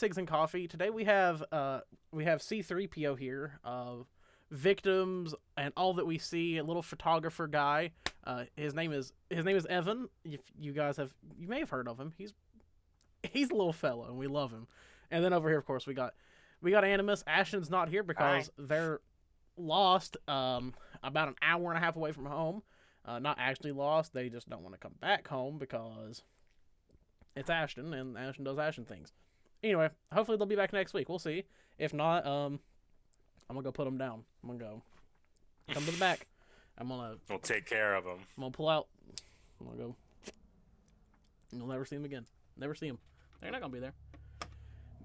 Cigs and Coffee. Today we have C3PO here of victims and all that we see. A little photographer guy. His name is Evan. If you may have heard of him. He's a little fellow and we love him. And then over here, of course, we got ANIMUS. Ashton's not here Hi. because they're lost. About an hour and a half away from home. Not actually lost. They just don't want to come back home because it's Ashton, and Ashton does Ashton things. Anyway, hopefully they'll be back next week. We'll see. If not, I'm gonna go put them down. I'm gonna go come to the back. We'll take care of them. I'm gonna pull out. I'm gonna go. You'll never see them again. Never see them. They're not gonna be there.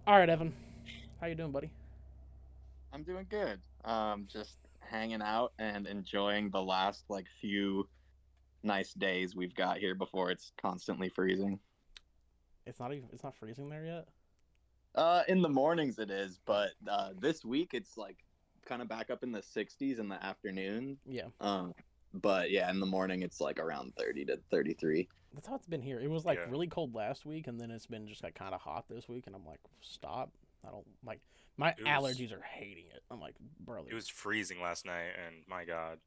All right, Evan. How you doing, buddy? I'm doing good. Just hanging out and enjoying the last few nice days we've got here before it's constantly freezing. It's not freezing there yet. In the mornings it is, but this week it's kind of back up in the 60s in the afternoon. Yeah. But yeah, in the morning it's around 30 to 33. That's how it's been here. It was really cold last week, and then it's been just kind of hot this week, and I'm like, stop. I don't like my allergies are hating it. I'm like, brother. It was freezing last night, and my God.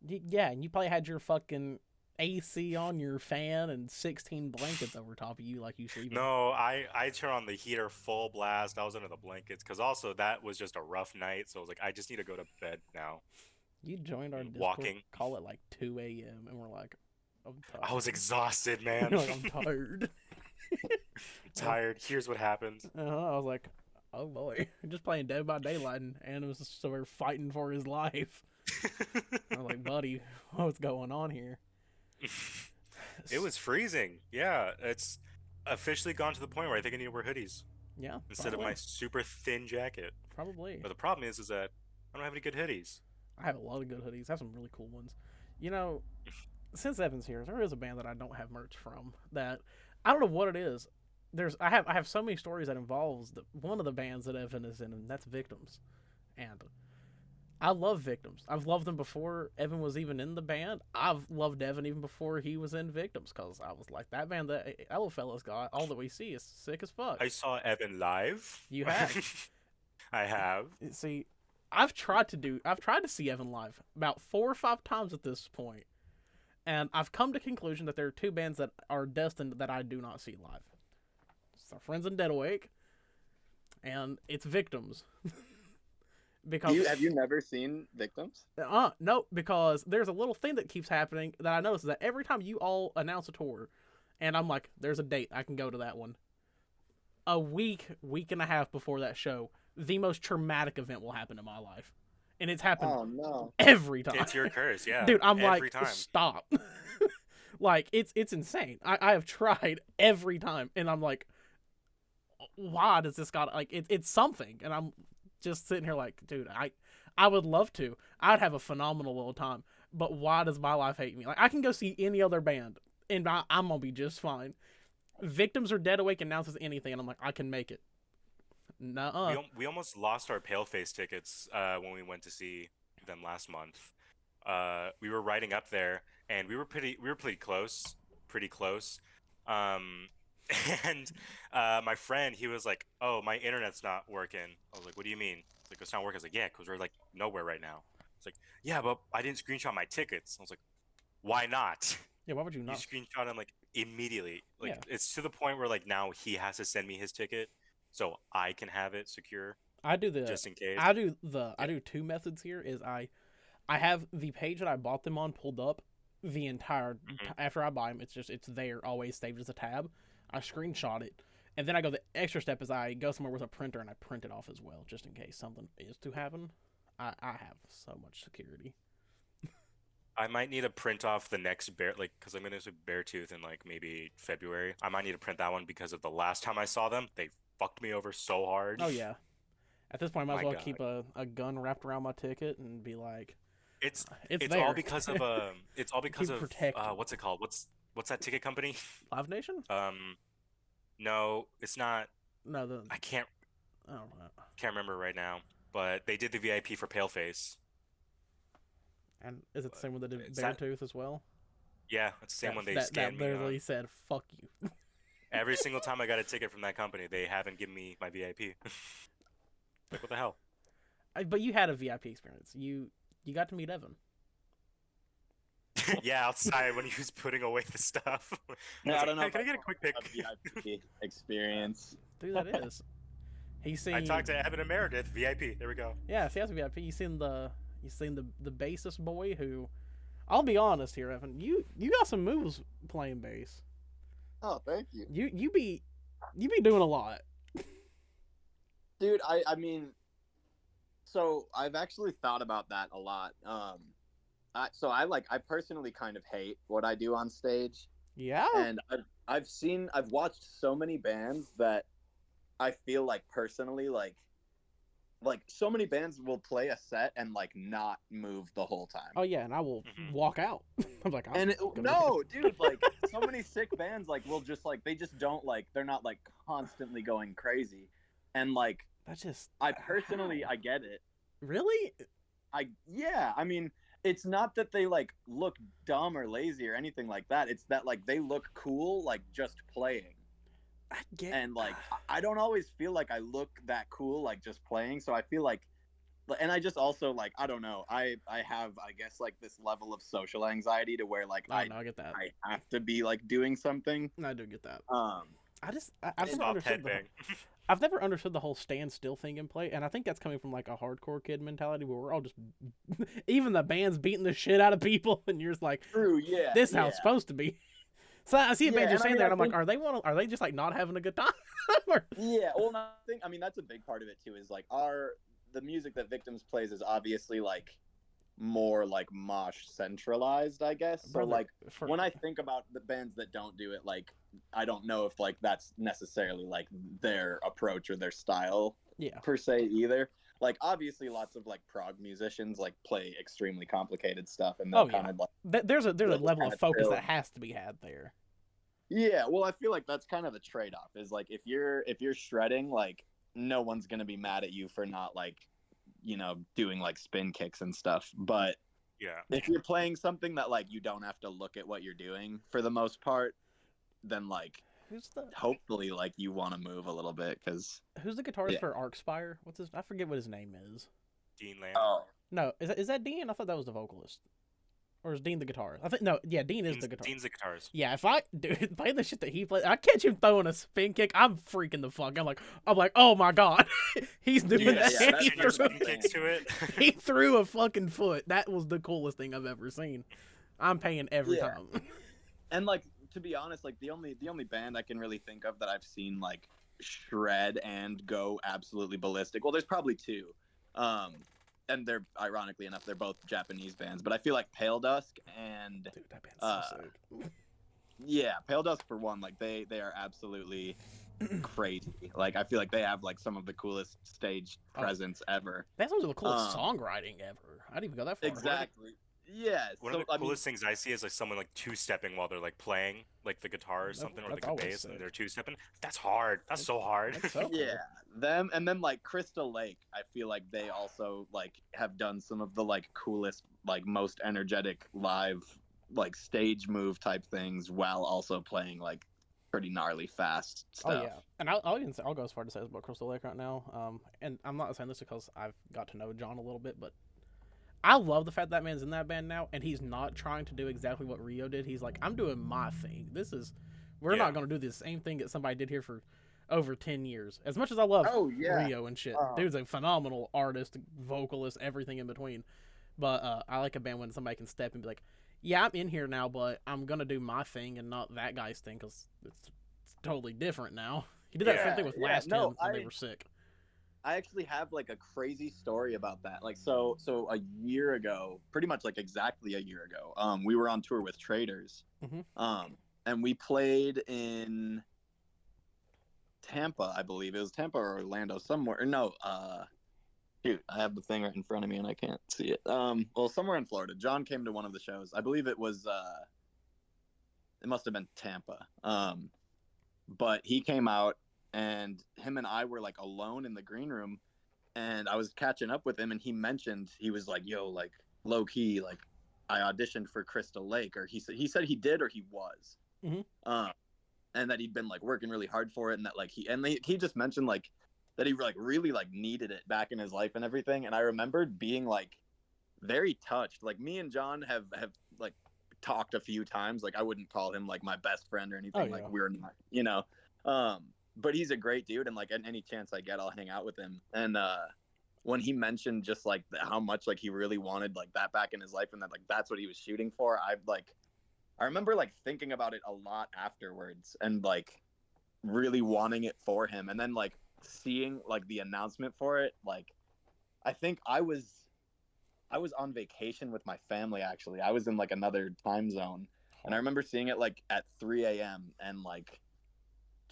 Yeah, and you probably had your fucking AC on, your fan, and 16 blankets over top of you like you sleep. No, I turned on the heater full blast. I was under the blankets because also that was just a rough night. So I was like, I just need to go to bed now. You joined our Discord Walking. call at 2 a.m. and we're like, I'm tired. I was exhausted, man. You're like, I'm tired. I'm tired. Here's what happened. I was like, oh boy, just playing Dead by Daylight, and it was just so we're fighting for his life. I was like, buddy, what's going on here? It was freezing. Yeah, it's officially gone to the point where I think I need to wear hoodies Yeah, instead of my super thin jacket. probably. But the problem is that I don't have any good hoodies. I have a lot of good hoodies. I have some really cool ones. You know, since Evan's here, there is a band that I don't have merch from that I don't know what it is. I have so many stories that involves one of the bands that Evan is in, and that's Victims. And I love Victims. I've loved them before Evan was even in the band. I've loved Evan even before he was in Victims, because I was like, that band that Ella fella's got, all that we see is sick as fuck. I saw Evan live. You have. I have. See, I've tried to see Evan live about 4 or 5 times at this point, and I've come to the conclusion that there are 2 bands that are destined that I do not see live. It's our friends in Dead Awake, and it's Victims. Because Have you never seen Victims? No, because there's a little thing that keeps happening that I notice, is that every time you all announce a tour, and I'm like, there's a date, I can go to that one. A week and a half before that show, the most traumatic event will happen in my life. And it's happened Oh no. every time. It's your curse, yeah. Dude, I'm every like, time. stop. Like, it's insane. I have tried every time, and I'm like, why does this got, it's something. And I'm just sitting here like, dude, I would love to. I'd have a phenomenal little time. But why does my life hate me? Like, I can go see any other band, and I'm going to be just fine. Victims or Dead Awake announces anything, and I'm like, I can make it. Nuh-uh. We almost lost our Paleface tickets when we went to see them last month. We were riding up there, and we were pretty close, and my friend, he was like, "Oh, my internet's not working." I was like, "What do you mean?" He's like, "It's not working." I was like, "Yeah, because we're nowhere right now." It's like, "Yeah, but I didn't screenshot my tickets." I was like, "Why not?" Yeah, why would you not? You screenshot him immediately. Yeah. It's to the point where now he has to send me his ticket so I can have it secure. I do just in case. I do 2 methods here. Is I have the page that I bought them on pulled up the entire after I buy them. It's there, always saved as a tab. I screenshot it, and then I go the extra step is I go somewhere with a printer and I print it off as well, just in case something is to happen. I have so much security. I might need to print off the next because I'm gonna do Beartooth in maybe February. I might need to print that one because of the last time I saw them, they fucked me over so hard. Oh yeah. At this point, I might as My well God. keep a gun wrapped around my ticket and be like, It's there. all because of protected. what's it called? What's that ticket company? Live Nation? No, it's not. No, I can't I don't know. remember right now. But they did the VIP for Paleface. And is it the same one that did Is that- Beartooth as well? Yeah, it's the same one they that scammed me literally on. said, "Fuck you." Every single time I got a ticket from that company, they haven't given me my VIP. Like, what the hell? But you had a VIP experience. You got to meet Evan. Yeah, outside when he was putting away the stuff. Yeah, I don't know. Hey, if can I get a quick pic? A VIP experience. Dude, that is. He's seen. I talked to Evan and Meredith, VIP. There we go. Yeah, he has a VIP. You seen the bassist boy who. I'll be honest here, Evan. You got some moves playing bass. Oh, thank you. You be doing a lot. Dude, I mean, so I've actually thought about that a lot. I personally kind of hate what I do on stage. Yeah. And I've watched so many bands that I feel like personally like so many bands will play a set and like not move the whole time. Oh yeah, and I will walk out. I'm like, dude, like so many sick bands like will just like they just don't like they're not like constantly going crazy, and like that's just I personally I get it. Really? I mean, it's not that they like look dumb or lazy or anything like that. It's that like they look cool like just playing. And like I don't always feel like I look that cool like just playing, so I feel like, and I just also like I don't know, I have I guess like this level of social anxiety to where like I get that. I have to be like doing something. I do get that. I've never understood the whole stand still thing in play, and I think that's coming from like a hardcore kid mentality where we're all just even the band's beating the shit out of people, and you're just like, true, yeah, this is how it's supposed to be. So I see a band just saying that, and I'm think, like, are they just like not having a good time? Yeah, well, I mean that's a big part of it too. Is like the music that Victims plays is obviously like more like mosh centralized, I guess. So like when I think about the bands that don't do it, like I don't know if like that's necessarily like their approach or their style, per se either. Like obviously lots of like prog musicians like play extremely complicated stuff, and they'll kind of like there's a level of focus that has to be had there. Yeah, well I feel like that's kind of the trade-off is like if you're shredding, like no one's gonna be mad at you for not like, you know, doing like spin kicks and stuff. But if you're playing something that like you don't have to look at what you're doing for the most part, then like hopefully like you want to move a little bit. Because who's the guitarist for Arcspire? I forget what his name is. Dean Lamb. Oh no, is that Dean? I thought that was the vocalist. Or is Dean the guitarist? I think Dean is the guitarist. Dean's the guitarist. Yeah, if I play the shit that he plays, I catch him throwing a spin kick, I'm freaking the fuck. I'm like, oh my god, he's doing that. Yeah, he threw spin kicks to it. He threw a fucking foot. That was the coolest thing I've ever seen. I'm paying every time. And like to be honest, like the only band I can really think of that I've seen like shred and go absolutely ballistic. Well, there's probably two. And they're ironically enough, they're both Japanese bands, but I feel like Pale Dusk and dude, that band's so sick. Yeah, Pale Dusk for one, like they are absolutely crazy. Like I feel like they have like some of the coolest stage presence ever. That's some of the coolest songwriting ever. I didn't even go that far. Exactly. Yeah. One of the coolest things I see is like someone like two-stepping while they're like playing like the guitar or something, or like the bass, and they're two-stepping. That's hard. That's so hard. That's so cool. Yeah, them, and then like Crystal Lake, I feel like they also like have done some of the like coolest, like most energetic live like stage move type things while also playing like pretty gnarly fast stuff. Oh yeah, and I'll go as far to say about Crystal Lake right now. And I'm not saying this because I've got to know John a little bit, but I love the fact that man's in that band now, and he's not trying to do exactly what Rio did. He's like, I'm doing my thing. We're not going to do the same thing that somebody did here for over 10 years. As much as I love Rio and shit, dude's a phenomenal artist, vocalist, everything in between. But I like a band when somebody can step and be like, yeah, I'm in here now, but I'm going to do my thing and not that guy's thing because it's totally different now. He did that same thing with Last Ten when they were sick. I actually have like a crazy story about that. Like so a year ago, pretty much like exactly a year ago, we were on tour with Traders. And we played in Tampa, I believe. It was Tampa or Orlando, somewhere. No, shoot, I have the thing right in front of me and I can't see it. Well, somewhere in Florida. John came to one of the shows. I believe it was it must have been Tampa. But he came out, and him and I were like alone in the green room, and I was catching up with him, and he was like, yo, like low key, like I auditioned for Crystal Lake, or he said he did, or he was. and that he'd been like working really hard for it, and that like he just mentioned like that he like really like needed it back in his life and everything. And I remembered being like very touched. Like me and John have like talked a few times. Like I wouldn't call him like my best friend or anything. Like we're not, you know. But he's a great dude, and like at any chance I get, I'll hang out with him. And when he mentioned just like how much like he really wanted like that back in his life, and that like that's what he was shooting for, I remember like thinking about it a lot afterwards, and like really wanting it for him. And then like seeing like the announcement for it, like I think I was on vacation with my family. Actually, I was in like another time zone, and I remember seeing it like at 3 a.m. and like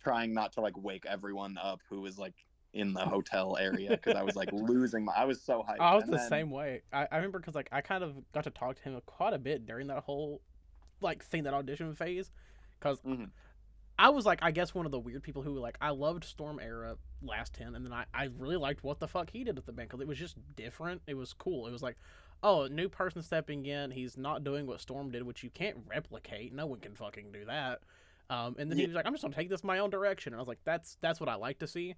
trying not to like wake everyone up who was like in the hotel area, because I was like I was so hyped. I was the same way. I remember because like I kind of got to talk to him quite a bit during that whole like thing, that audition phase, because I was like, I guess one of the weird people who like, I loved Storm era Last 10, and then I really liked what the fuck he did with the band, because it was just different. It was cool. It was like, oh, a new person stepping in, he's not doing what Storm did, which you can't replicate. No one can fucking do that. And then he was like, I'm just gonna take this my own direction, and I was like, that's what I like to see.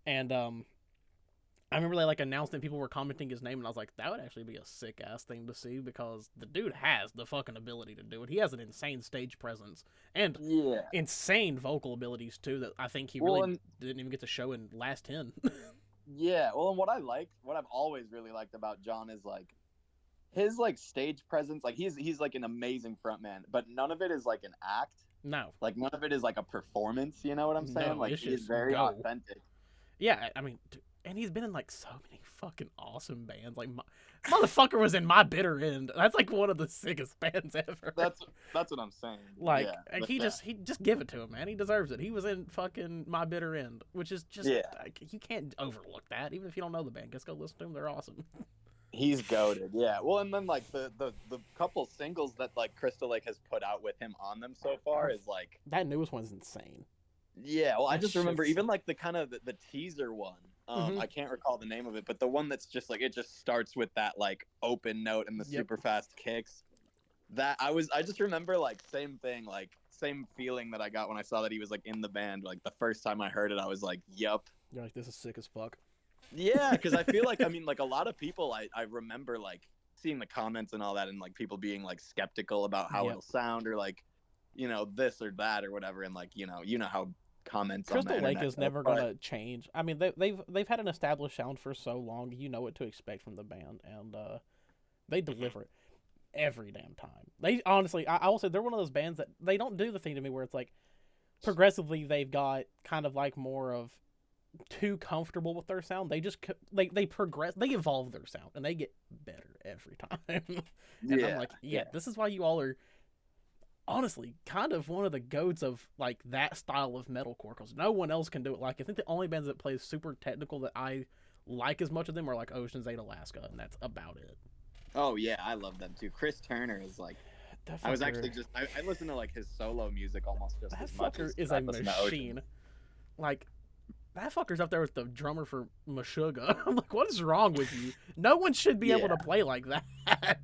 And I remember they like announced that people were commenting his name, and I was like, that would actually be a sick ass thing to see, because the dude has the fucking ability to do it. He has an insane stage presence and insane vocal abilities too, that I think he really didn't even get to show in Last 10. Yeah, well, and what I've always really liked about John is like his like stage presence. Like he's like an amazing frontman, but none of it is like an act. No, like none of it is like a performance. You know what I'm saying? No, like he's very authentic. Yeah, I mean, and he's been in like so many fucking awesome bands. Like, motherfucker was in My Bitter End. That's like one of the sickest bands ever. That's what I'm saying. Like, he just give it to him, man. He deserves it. He was in fucking My Bitter End, which is just like, you can't overlook that. Even if you don't know the band, just go listen to them. They're awesome. He's goated, yeah. Well, and then like the couple singles that like Crystal Lake has put out with him on them so far is like, that newest one's insane. Yeah, well, I just remember even like the kind of the teaser one. I can't recall the name of it, but the one that's just like, it just starts with that like open note and the super fast kicks. That I just remember like same thing, like same feeling that I got when I saw that he was like in the band. Like the first time I heard it, I was like, "Yup." You're like, this is sick as fuck. Yeah, because I feel like, I mean, like a lot of people, I remember like seeing the comments and all that, and like people being like skeptical about how it'll sound, or like, you know, this or that or whatever, and like, you know how comments Crystal on the Lake internet is never gonna change. I mean, they've had an established sound for so long. You know what to expect from the band, and they deliver it every damn time. They honestly, I will say, they're one of those bands that they don't do the thing to me where it's like progressively they've got kind of like more of too comfortable with their sound. They just they progress, they evolve their sound, and they get better every time. And I'm like, this is why you all are honestly kind of one of the goats of like that style of metalcore, because no one else can do it. Like, I think the only bands that play super technical that I like as much of them are like Ocean's 8 Alaska, and that's about it. Oh yeah, I love them too. Chris Turner is like, I was actually just I listen to like his solo music almost just as much. That fucker is a machine. Like, that fucker's up there with the drummer for Meshuggah. I'm like, what is wrong with you? No one should be able to play like that.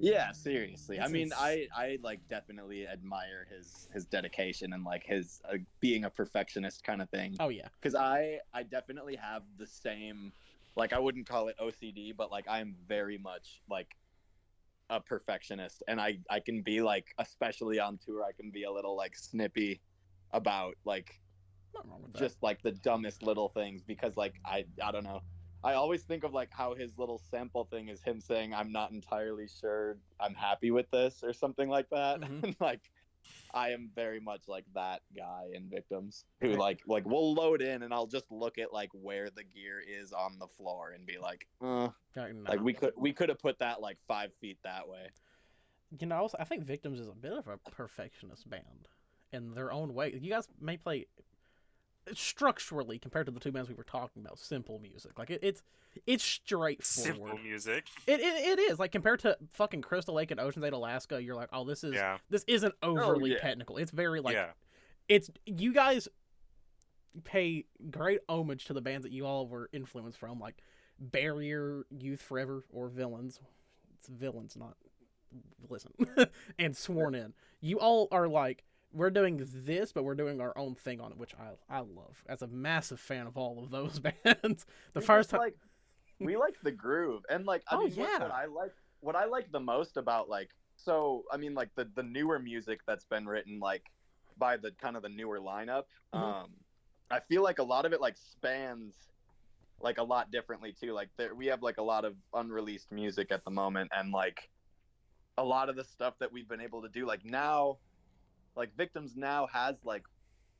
Yeah, seriously. I mean, I like definitely admire his dedication and like his being a perfectionist kind of thing. Oh yeah. Because I definitely have the same, like, I wouldn't call it OCD, but like I'm very much like a perfectionist, and I can be like, especially on tour, I can be a little like snippy about like just like the dumbest little things, because like I don't know. I always think of like how his little sample thing is him saying, "I'm not entirely sure I'm happy with this," or something like that. And like, I am very much like that guy in Victims, who like we'll load in and I'll just look at like where the gear is on the floor and be like, like we could have put that like 5 feet that way. You know, I think Victims is a bit of a perfectionist band in their own way. You guys may play structurally, compared to the two bands we were talking about, simple music. Like it's straightforward. Simple music. It is, like, compared to fucking Crystal Lake and Ocean's 8 Alaska, you're like, oh, this isn't overly technical. It's very like it's, you guys pay great homage to the bands that you all were influenced from, like Barrier, Youth Forever, or Villains. It's Villains, not listen. And Sworn In. You all are like we're doing this, but we're doing our own thing on it, which I love. As a massive fan of all of those bands, the first time, like we like the groove, and like I oh mean, yeah, what I like the most about like, so I mean, like the newer music that's been written like by the kind of the newer lineup. I feel like a lot of it like spans like a lot differently too. Like we have like a lot of unreleased music at the moment, and like a lot of the stuff that we've been able to do like now, like Victims now has like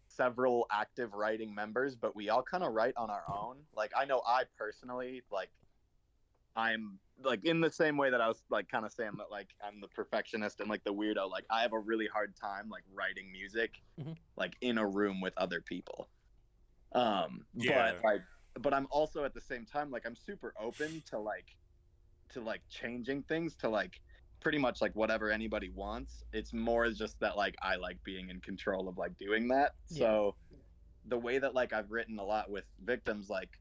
several active writing members, but we all kind of write on our own. Like I know I personally, like I'm like in the same way that I was like kind of saying that like I'm the perfectionist and like the weirdo, like I have a really hard time like writing music like in a room with other people. But I'm also at the same time like I'm super open to like changing things to like pretty much like whatever anybody wants. It's more just that like I like being in control of like doing that. So the way that like I've written a lot with Victims, like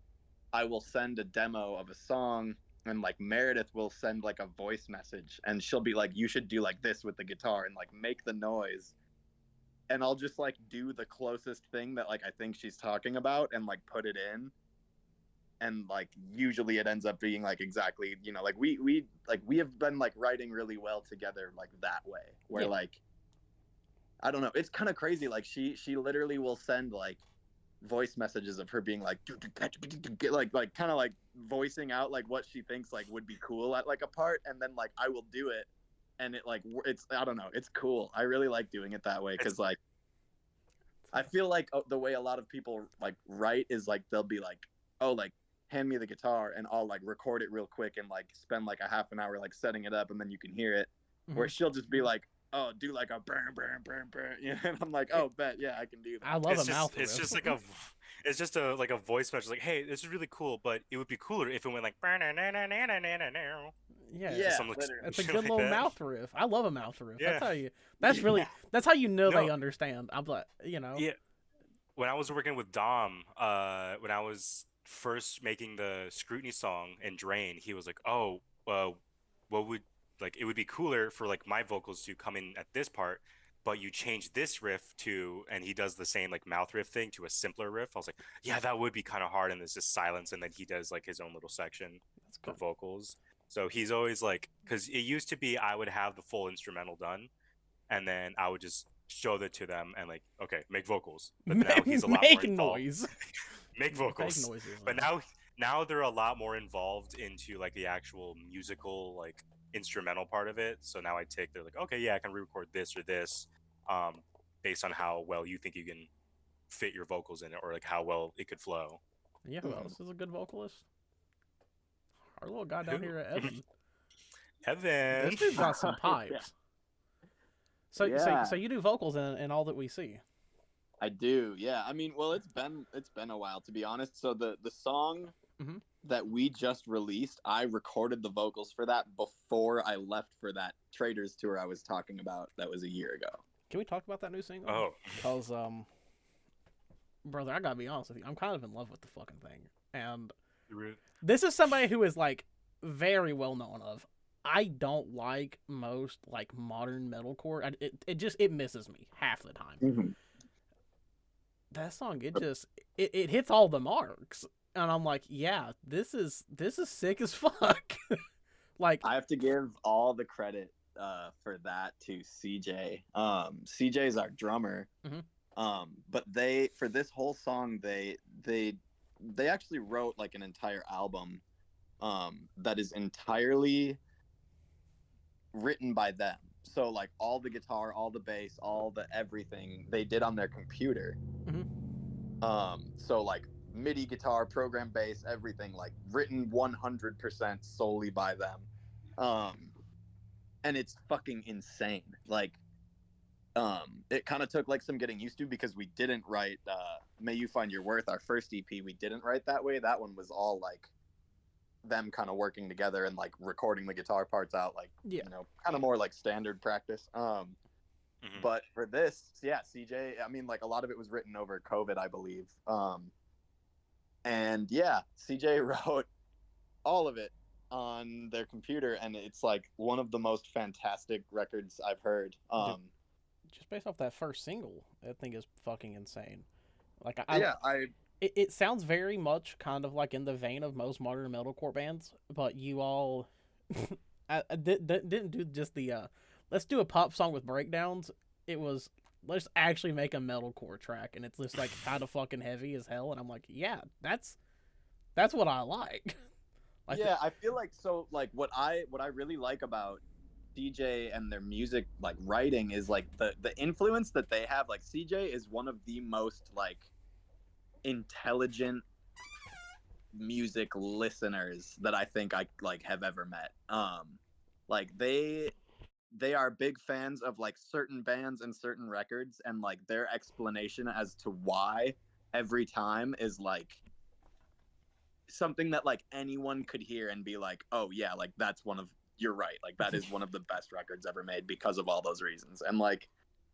I will send a demo of a song, and like Meredith will send like a voice message, and she'll be like, you should do like this with the guitar and like make the noise, and I'll just like do the closest thing that like I think she's talking about and like put it in. And like usually it ends up being like exactly, you know, like we have been like writing really well together like that way, where like I don't know, it's kind of crazy. Like she literally will send like voice messages of her being like kind of like voicing out like what she thinks like would be cool at like a part, and then like I will do it, and it like it's, I don't know, it's cool. I really like doing it that way, because like I feel like the way a lot of people like write is like they'll be like, oh, like hand me the guitar and I'll like record it real quick and like spend like a half an hour like setting it up, and then you can hear it. Where she'll just be like, oh, do like a burn, you know? And I'm like, oh, bet, yeah, I can do that. I love a mouth riff. It's just like it's just a like a voice message like, hey, this is really cool, but it would be cooler if it went like yeah, it's a good like little that. mouth riff. I love a mouth riff. Yeah. That's how you know they understand. I'm like, you know. Yeah. When I was working with Dom, when I was first making the Scrutiny song and Drain, he was like, oh, what would, like, it would be cooler for like my vocals to come in at this part, but you change this riff to, and he does the same like mouth riff thing to a simpler riff. I was like, yeah, that would be kind of hard, and there's just silence, and then he does like his own little section for vocals. So he's always like, because it used to be I would have the full instrumental done, and then I would just show that to them and like, okay, make vocals. But now he's a lot more involved. Noise. Make vocals. Make noises, but now they're a lot more involved into like the actual musical like instrumental part of it. So now they're like, okay, yeah, I can re-record this or this, based on how well you think you can fit your vocals in it, or like how well it could flow. Yeah, who else is a good vocalist? Our little guy down here at Evan. Evan. This dude's got some pipes. So you do vocals in All That We See. I do, yeah. I mean, well, it's been a while, to be honest. So the song that we just released, I recorded the vocals for that before I left for that Traders tour I was talking about. That was a year ago. Can we talk about that new single? Oh, because brother, I gotta be honest with you, I'm kind of in love with the fucking thing, and this is somebody who is like very well known of. I don't like most like modern metalcore. It misses me half the time. That song, it hits all the marks, and I'm like, yeah, this is sick as fuck. Like, I have to give all the credit for that to CJ. CJ's our drummer. But for this whole song, they actually wrote like an entire album that is entirely written by them. So like all the guitar, all the bass, all the everything they did on their computer. So like MIDI guitar, program bass, everything like written 100% solely by them. And it's fucking insane. Like it kind of took like some getting used to, because we didn't write May You Find Your Worth, our first EP, we didn't write that way. That one was all like them kind of working together and like recording the guitar parts out, like, you know, kind of more like standard practice. But for this, yeah, CJ, I mean, like a lot of it was written over COVID, I believe. And yeah, CJ wrote all of it on their computer, and it's like one of the most fantastic records I've heard. just based off that first single, I think is fucking insane. Like it sounds very much kind of like in the vein of most modern metalcore bands, but you all didn't do just the let's do a pop song with breakdowns. It was let's actually make a metalcore track, and it's just like kind of fucking heavy as hell. And I'm like, yeah, that's what I like. Yeah, I feel like so like what I really like about CJ and their music like writing is like the influence that they have. Like CJ is one of the most like intelligent music listeners that I think I like have ever met. Like they are big fans of like certain bands and certain records, and like their explanation as to why every time is like something that like anyone could hear and be like, oh yeah, like that's one of you're right, like that is one of the best records ever made because of all those reasons. And like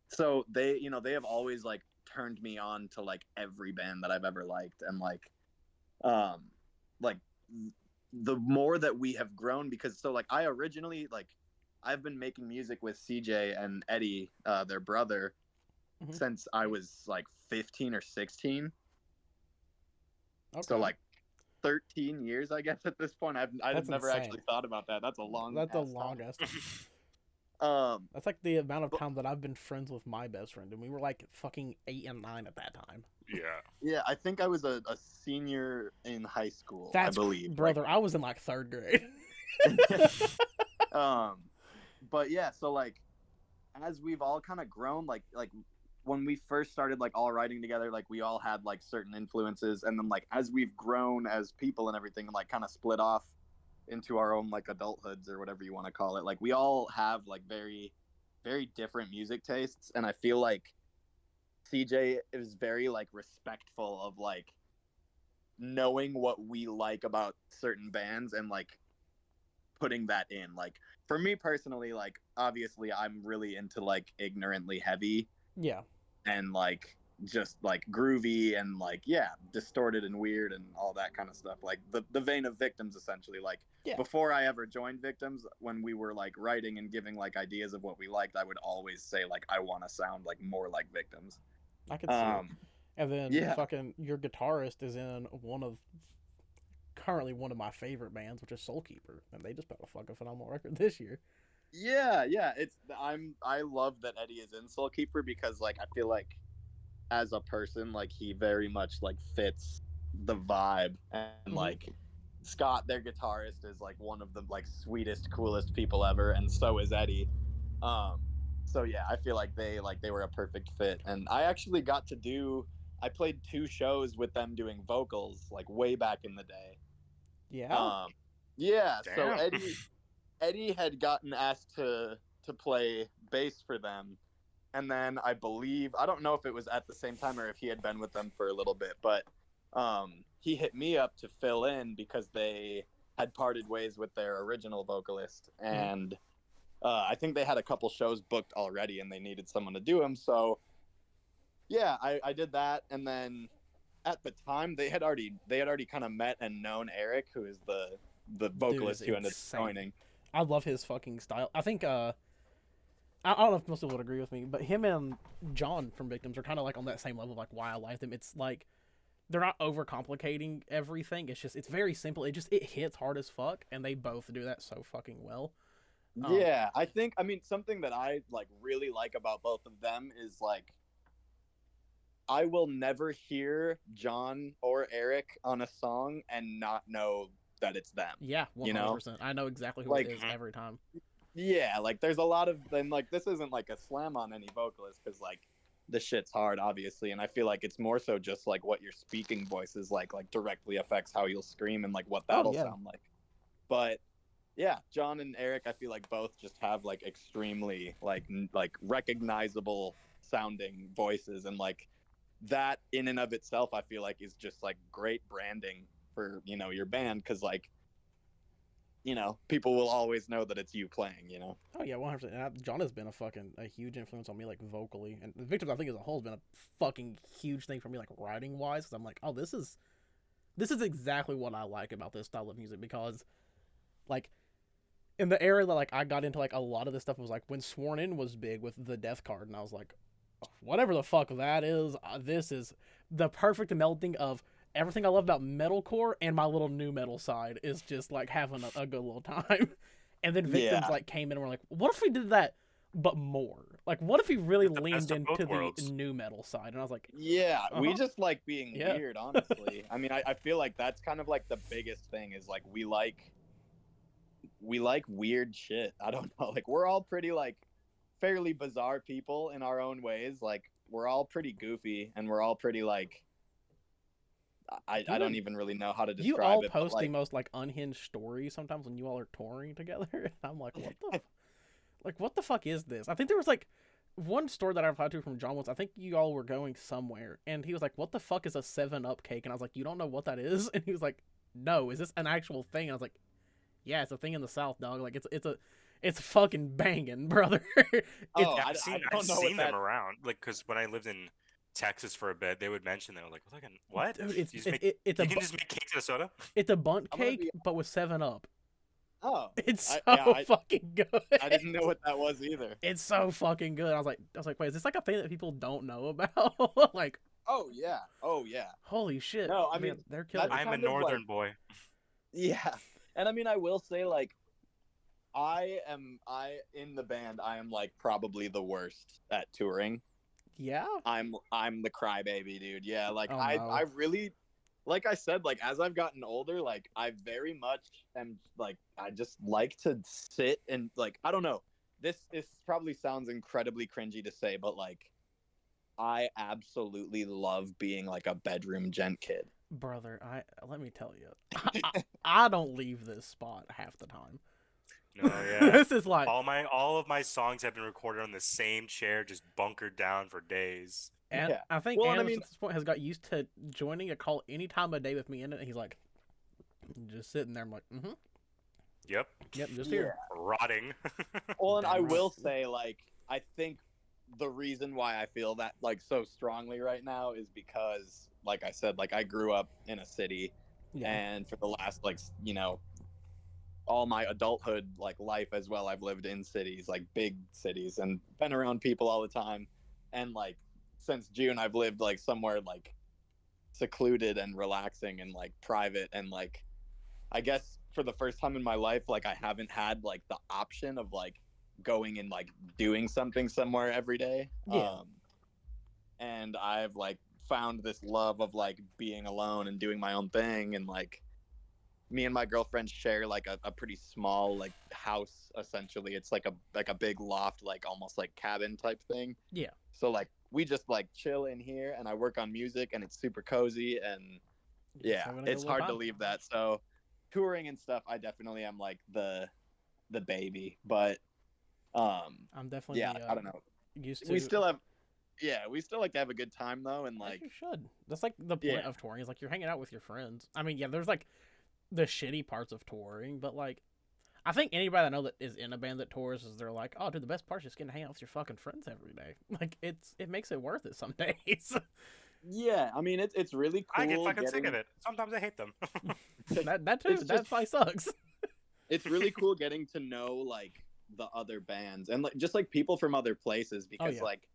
so they they have always like turned me on to like every band that I've ever liked. And like the more that we have grown, because so like I originally like I've been making music with CJ and Eddie, their brother, since I was like 15 or 16. Okay. So like 13 years, I guess, at this point. I've never actually thought about that. That's a long. That's the longest. That's like the amount of time that I've been friends with my best friend, and we were like fucking 8 and 9 at that time. Yeah, I think I was a senior in high school. I believe, brother. Like, I was in like 3rd grade. But yeah, so like as we've all kind of grown, like when we first started like all writing together, like we all had like certain influences, and then like as we've grown as people and everything, and like kind of split off into our own like adulthoods or whatever you want to call it, like we all have like very, very different music tastes. And I feel like CJ is very like respectful of like knowing what we like about certain bands and like putting that in. Like for me personally, like obviously I'm really into like ignorantly heavy, and like just like groovy and like distorted and weird and all that kind of stuff, like the vein of Victims essentially. Like before I ever joined Victims, when we were like writing and giving like ideas of what we liked, I would always say like I want to sound like more like Victims. I can see it. And then fucking your guitarist is in currently one of my favorite bands, which is Soulkeeper, and they just put a fucking phenomenal record this year. I love that Eddie is in Soulkeeper, because like I feel like as a person, like he very much like fits the vibe. And like Scott, their guitarist, is like one of the like sweetest, coolest people ever, and so is Eddie. So yeah, I feel like they were a perfect fit. And I actually I played 2 shows with them doing vocals like way back in the day. So Eddie had gotten asked to play bass for them, and then I don't know if it was at the same time or if he had been with them for a little bit, but he hit me up to fill in because they had parted ways with their original vocalist. And I think they had a couple shows booked already and they needed someone to do them. So yeah, I did that. And then at the time they had already kind of met and known Eric, who is the vocalist who ended up joining. I love his fucking style. I think I don't know if most people would agree with me, but him and John from Victims are kind of like on that same level, like why I like them. It's like they're not overcomplicating everything. It's very simple. It hits hard as fuck, and they both do that so fucking well. I mean something that I like really like about both of them is like I will never hear John or Eric on a song and not know that it's them. Yeah, 100%. You know? I know exactly who it is every time. Yeah, like there's a lot of them. Like this isn't like a slam on any vocalist, because like the shit's hard, obviously, and I feel like it's more so just like what your speaking voice is like directly affects how you'll scream and like what that'll sound like. But yeah, John and Eric, I feel like both just have like extremely like recognizable sounding voices, and like that in and of itself, I feel like is just like great branding for your band, because like people will always know that it's you playing. Oh yeah, 100%. John has been a huge influence on me, like vocally, and Victims I think as a whole has been a fucking huge thing for me, like writing wise. Because I'm like, oh, this is exactly what I like about this style of music, because like in the era that like I got into like a lot of this stuff was like when Sworn In was big with the Death card, and I was like, whatever the fuck that is, this is the perfect melding of everything I love about metalcore and my little new metal side is just like having a good little time. And then Victims like came in and were like, what if we did that but more? Like, what if we really leaned into the new metal side? And I was like, we just like being weird, honestly. I mean, I feel like that's kind of like the biggest thing is like we like weird shit. I don't know. Like, we're all pretty like fairly bizarre people in our own ways. Like, we're all pretty goofy and we're all pretty like I don't even really know how to describe it. You all but, post like, the most like unhinged stories sometimes when you all are touring together. And I'm like, what the fuck is this? I think there was like one story that I replied to from John once. I think you all were going somewhere, and he was like, "What the fuck is a 7-Up cake?" And I was like, "You don't know what that is?" And he was like, "No, is this an actual thing?" And I was like, "Yeah, it's a thing in the South, dog. Like it's fucking banging, brother." I've seen them around. Like, because when I lived in Texas for a bit, they would mention them. Like, what? Dude, you can just make cakes in a soda? It's a bunt cake, but with 7-Up. Oh, it's so fucking good. I didn't know what that was either. It's so fucking good. I was like, wait, is this like a thing that people don't know about? Like, oh yeah. Holy shit. No, I mean, they're killing. I'm a northern boy. Yeah, and I mean, I will say, like, I in the band, I am like probably the worst at touring. Yeah. I'm the crybaby, dude. Yeah, like no. I really, like I said, like as I've gotten older, like I very much am like I just like to sit and like I don't know. This probably sounds incredibly cringy to say, but like I absolutely love being like a bedroom gent kid. Brother, let me tell you, I don't leave this spot half the time. No, yeah. This is like all of my songs have been recorded on the same chair, just bunkered down for days. And I think Animus at this point has got used to joining a call any time of day with me in it, and he's like, just sitting there. I'm like, Yep, just here. Rotting. Well, and I will say, like, I think the reason why I feel that, like, so strongly right now is because, like I said, like, I grew up in a city, and for the last, like, you know, all my adulthood, like, life as well, I've lived in cities, like, big cities, and been around people all the time, and, like, since June, I've lived like somewhere like secluded and relaxing and like private. And like, I guess for the first time in my life, like I haven't had like the option of like going and like doing something somewhere every day. Yeah. And I've like found this love of like being alone and doing my own thing. And like me and my girlfriend share like a pretty small like house. Essentially, it's like a big loft, like almost like cabin type thing. Yeah. So like we just like chill in here, and I work on music, and it's super cozy, and it's hard to leave that. So touring and stuff, I definitely am like the baby, but I'm definitely I don't know. Used to. We still like to have a good time though, and like you should. That's like the point of touring is like you're hanging out with your friends. I mean, there's like the shitty parts of touring, but like I think anybody that I know that is in a band that tours is they're like, oh, dude, the best part is just getting to hang out with your fucking friends every day. Like it makes it worth it some days. Yeah, I mean it's really cool. I get fucking sick of it. Sometimes I hate them. that too. That probably sucks. It's really cool getting to know like the other bands and like just like people from other places because like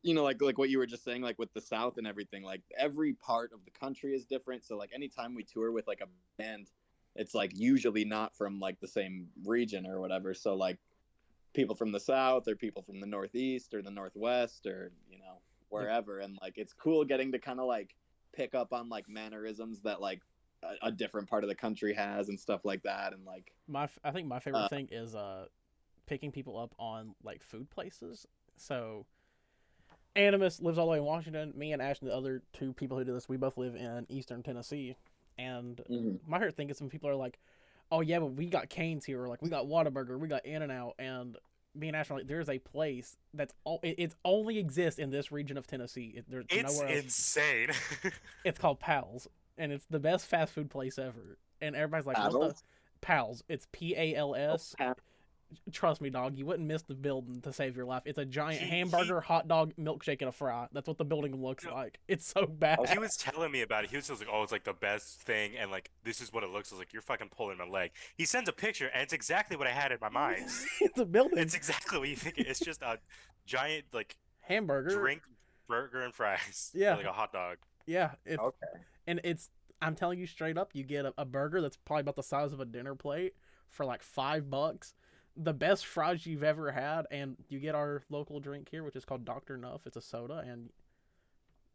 you know like what you were just saying like with the South and everything, like every part of the country is different. So like anytime we tour with like a band, it's like usually not from like the same region or whatever. So like people from the South or people from the Northeast or the Northwest or, you know, wherever. And like, it's cool getting to kind of like pick up on like mannerisms that like a different part of the country has and stuff like that. And like, I think my favorite thing is picking people up on like food places. So Animus lives all the way in Washington. Me and Ashton, the other two people who do this, we both live in Eastern Tennessee. And my favorite thing is when people are like, oh yeah, but we got Cane's here, or like we got Whataburger, we got In-N-Out, and me and Ashton are like, there's a place that's it only exists in this region of Tennessee. There's nowhere else. Insane. It's called Pals, and it's the best fast food place ever. And everybody's like, what the Pals? It's Pals. Trust me, dog. You wouldn't miss the building to save your life. It's a giant hamburger, hot dog, milkshake, and a fry. That's what the building looks like. It's so bad. He was telling me about it. He was just like, "Oh, it's like the best thing," and like this is what it looks. I was like, "You're fucking pulling my leg." He sends a picture, and it's exactly what I had in my mind. It's a building. It's exactly what you think. It's just a giant like hamburger, drink, burger, and fries. Yeah, like a hot dog. Yeah. It's, okay. And it's. I'm telling you straight up, you get a burger that's probably about the size of a dinner plate for like $5. The best fries you've ever had, and you get our local drink here, which is called Dr. Nuff. It's a soda, and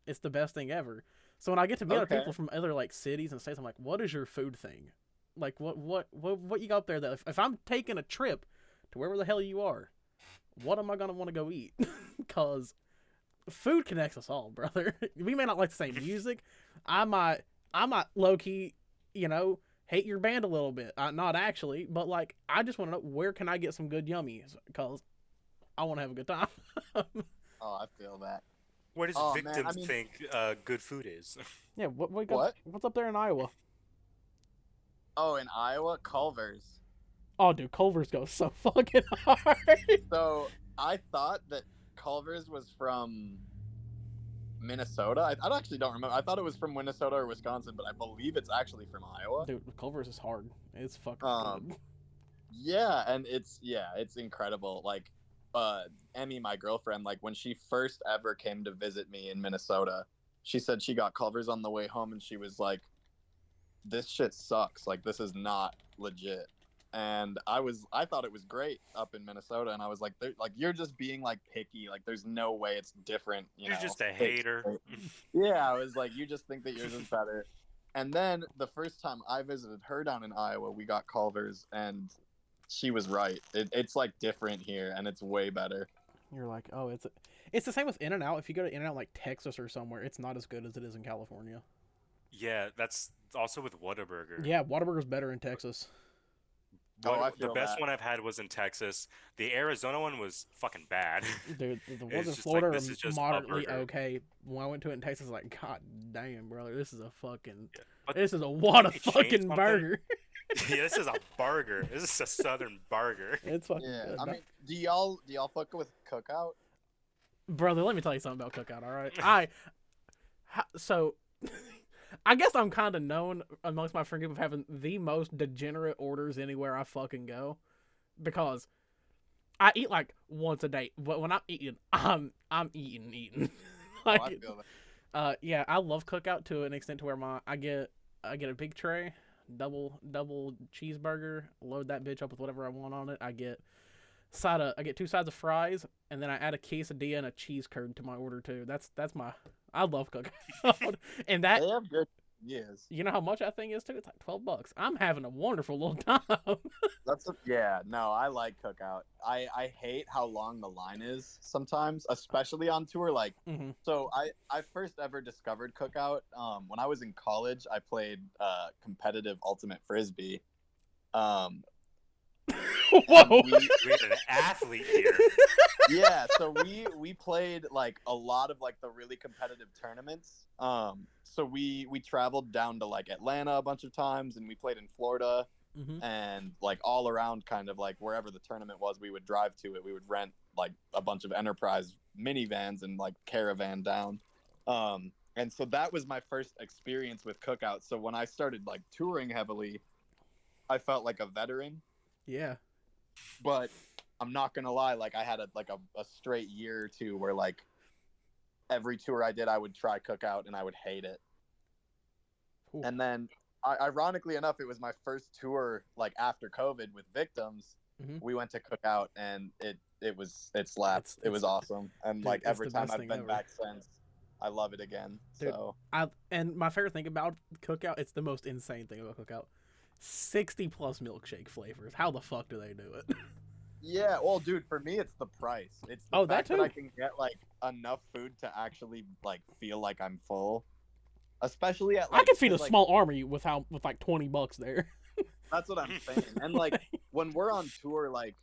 it's the best thing ever. So when I get to meet other people from other like cities and states, I'm like, what is your food thing? Like, what you got there that if I'm taking a trip to wherever the hell you are, what am I gonna want to go eat? Because food connects us all, brother. We may not like the same music. I might low key, hate your band a little bit. Not actually, but like I just want to know where can I get some good yummies because I want to have a good time. Oh, I feel that. Where does victims think good food is? Yeah, what's up there in Iowa? Oh, in Iowa, Culver's. Oh, dude, Culver's goes so fucking hard. So I thought that Culver's was from Minnesota. I actually don't remember. I thought it was from Minnesota or Wisconsin, but I believe it's actually from Iowa. Dude, Culver's is hard. It's fucking good. Yeah, and it's incredible. Like, Emmy, my girlfriend, like when she first ever came to visit me in Minnesota, she said she got Culver's on the way home, and she was like, "This shit sucks. Like, this is not legit." And I thought it was great up in Minnesota, and I was like, you're just being like picky. Like, there's no way it's different. You're just a hater. Yeah, I was like, you just think that yours is better. And then the first time I visited her down in Iowa, we got Culver's, and she was right. It's like different here, and it's way better. You're like, oh, it's the same with In-N-Out. If you go to In-N-Out like Texas or somewhere, it's not as good as it is in California. Yeah, that's also with Whataburger. Yeah, Whataburger's better in Texas. The best one I've had was in Texas. The Arizona one was fucking bad. Dude, the ones in Florida are moderately okay. When I went to it in Texas, like, god damn, brother, this is a fucking, this is a what a fucking burger. Yeah, this is a burger. This is a southern burger. It's fucking good. I mean, do y'all fuck with Cookout? Brother, let me tell you something about Cookout, all right? So I guess I'm kind of known amongst my friend group of having the most degenerate orders anywhere I fucking go, because I eat like once a day. But when I'm eating, I'm eating. Like, I feel that. Yeah, I love Cookout to an extent to where I get a big tray, double cheeseburger, load that bitch up with whatever I want on it. I get 2 sides of fries, and then I add a quesadilla and a cheese curd to my order too. I love Cookout. And that, they have good, yes. You know how much that thing is too? It's like $12. I'm having a wonderful little time. I like Cookout. I hate how long the line is sometimes, especially on tour. Like, So I first ever discovered Cookout when I was in college. I played competitive ultimate frisbee. Whoa! We had an athlete here. Yeah, so we played like a lot of like the really competitive tournaments. So we traveled down to like Atlanta a bunch of times, and we played in Florida, and like all around, kind of like wherever the tournament was, we would drive to it. We would rent like a bunch of Enterprise minivans and like caravan down. And so that was my first experience with Cookout. So when I started like touring heavily, I felt like a veteran. Yeah. But I'm not gonna lie, like I had a straight year or two where like every tour I did, I would try Cookout and I would hate it. Ooh. And then, ironically enough, it was my first tour like after COVID with Victims. We went to Cookout, and it slapped. It was awesome, and dude, like every time I've been back since, I love it again. Dude, so and my favorite thing about Cookout, it's the most insane thing about Cookout. 60+ milkshake flavors. How the fuck do they do it? Yeah, well, dude, for me, it's the price. It's the fact that I can get like enough food to actually like feel like I'm full. Especially at like, I could feed a small army with like $20 there. That's what I'm saying. And like when we're on tour, like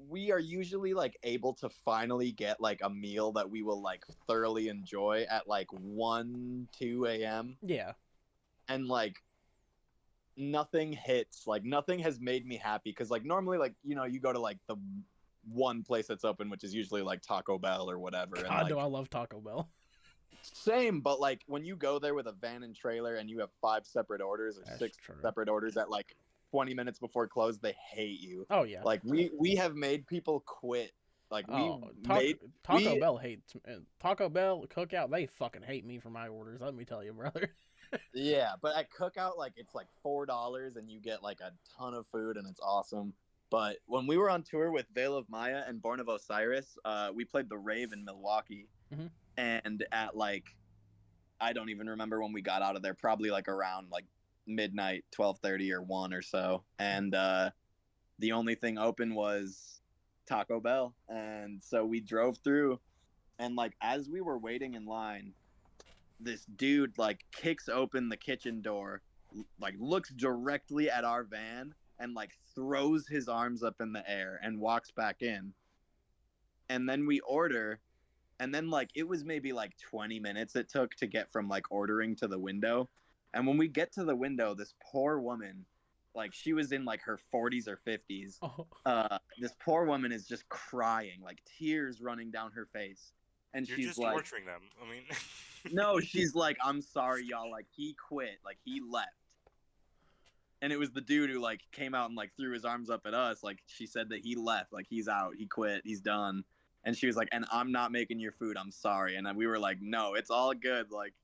we are usually like able to finally get like a meal that we will like thoroughly enjoy at like 1-2 a.m. Yeah. And like nothing hits. Like nothing has made me happy because like normally like you know you go to like the one place that's open, which is usually like Taco Bell or whatever. God, and like do I love Taco Bell. same, but like when you go there with a van and trailer and you have 5 separate orders or That's 6 true. separate orders at like 20 minutes before close, they hate you. Oh yeah. Like we have made people quit. Like Taco Bell hates Taco Bell Cookout. They fucking hate me for my orders. Let me tell you, brother. Yeah, but at Cookout, like it's like $4 and you get like a ton of food and it's awesome. But when we were on tour with Veil of Maya and Born of Osiris, we played the Rave in Milwaukee, and at like I don't even remember when we got out of there. Probably like around like midnight, 12:30 or 1 or so, and the only thing open was Taco Bell. And so we drove through, and like as we were waiting in line, this dude like kicks open the kitchen door, like looks directly at our van and like throws his arms up in the air and walks back in. And then we order, and then like it was maybe like 20 minutes it took to get from like ordering to the window. And when we get to the window, this poor woman, like she was in like her 40s or 50s. This poor woman is just crying, like tears running down her face. And You're she's just like, torturing them. I mean, no, she's like, I'm sorry, y'all. Like he quit, like he left. And it was the dude who like came out and like threw his arms up at us. Like she said that he left, like he's out, he quit, he's done. And she was like, and I'm not making your food, I'm sorry. And we were like, no, it's all good. Like,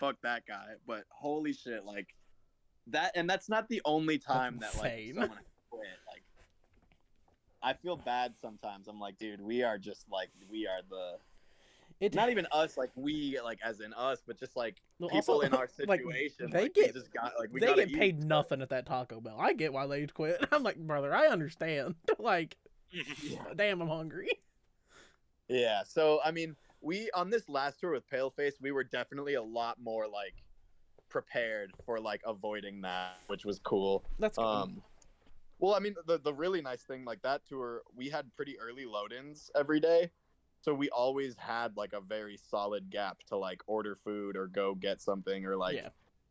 fuck that guy. But holy shit, like that. And that's not the only time that like someone quit. Like, I feel bad sometimes. I'm like, dude, we are just like, we are the. Not even us, like we, like as in us, but just like people also, in our situation. Like, they just got like they get paid nothing at that Taco Bell. I get why they quit. I'm like, brother, I understand. Like, damn, I'm hungry. Yeah. So I mean, we on this last tour with Paleface, we were definitely a lot more like prepared for like avoiding that, which was cool. That's good. Well, I mean, the really nice thing, like that tour, we had pretty early load-ins every day. So we always had like a very solid gap to like order food or go get something or like,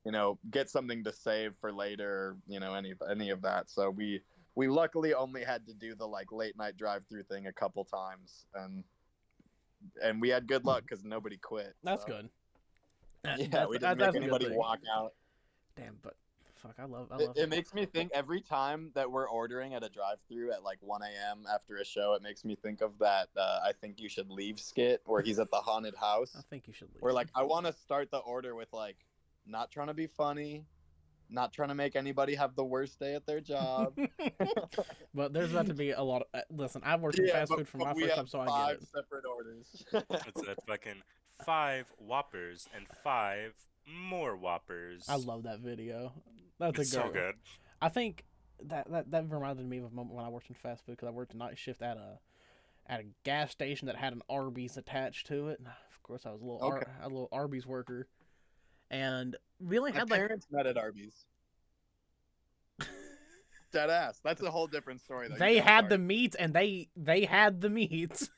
you know, get something to save for later, you know, any of that. So we luckily only had to do the like late night drive-through thing a couple times, and we had good luck because nobody quit. That's good. Yeah, we didn't make anybody walk out. Damn, but fuck, I love it. Makes me think every time that we're ordering at a drive-thru at like 1 a.m. after a show, it makes me think of that I Think You Should Leave skit where he's at the haunted house. I think you should leave. Where like I want to start the order with like not trying to be funny, not trying to make anybody have the worst day at their job. But there's about to be a lot of listen, I've worked in fast food for my first time, so I get it. 5 separate orders. It's fucking 5 Whoppers and 5 more Whoppers. I love that video. That's it's so good. I think that reminded me of a moment when I worked in fast food because I worked a night shift at a gas station that had an Arby's attached to it. And of course, I was a little Arby's worker, and really had my parents met at Arby's. Dead ass. That's a whole different story. Though. They had the meats, and they had the meats.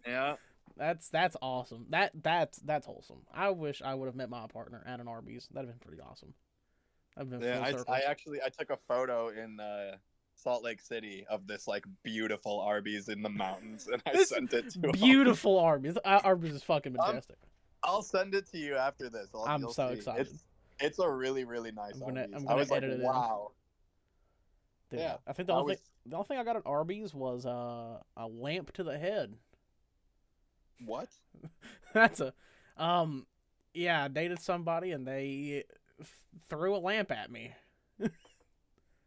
Yeah. That's awesome. That's wholesome. I wish I would have met my partner at an Arby's. That'd have been pretty awesome. I took a photo in Salt Lake City of this like beautiful Arby's in the mountains, and I sent it to beautiful Arby's. Arby's is fucking majestic. I'll send it to you after this. I'm so excited. It's a really really nice Arby's. I'm gonna edit it wow. Dude, yeah, I think the only thing I got at Arby's was a lamp to the head. What? That's yeah, I dated somebody and they threw a lamp at me.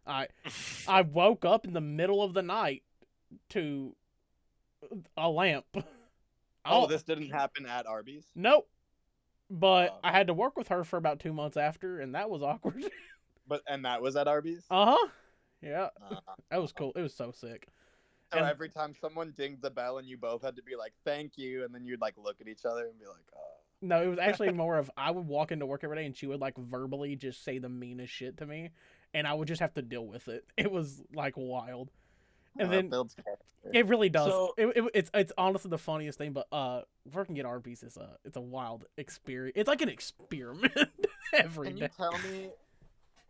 I woke up in the middle of the night to a lamp. Oh, this didn't happen at Arby's? Nope. But I had to work with her for about 2 months after, and that was awkward. And that was at Arby's? Uh-huh. Yeah. That was cool. It was so sick. So every time someone dinged the bell and you both had to be like, thank you, and then you'd like look at each other and be like, oh. No, it was actually more of I would walk into work every day and she would like verbally just say the meanest shit to me, and I would just have to deal with it. It was like wild. And then it really does. So, it's honestly the funniest thing. But working at Arby's is it's a wild experience. It's like an experiment every day. Can you tell me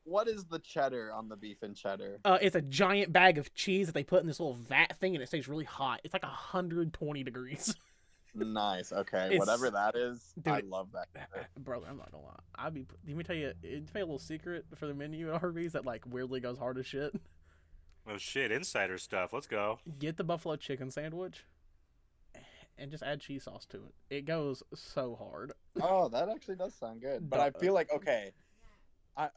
what is the cheddar on the beef and cheddar? It's a giant bag of cheese that they put in this little vat thing, and it stays really hot. It's like 120 degrees. Nice. Okay, It's- whatever that is, dude, I love that. Brother, I'm not gonna lie. Let me tell you a little secret for the menu at Arby's that like weirdly goes hard as shit. Oh shit, insider stuff. Let's go. Get the buffalo chicken sandwich, and just add cheese sauce to it. It goes so hard. Oh, that actually does sound good. But I feel like, okay,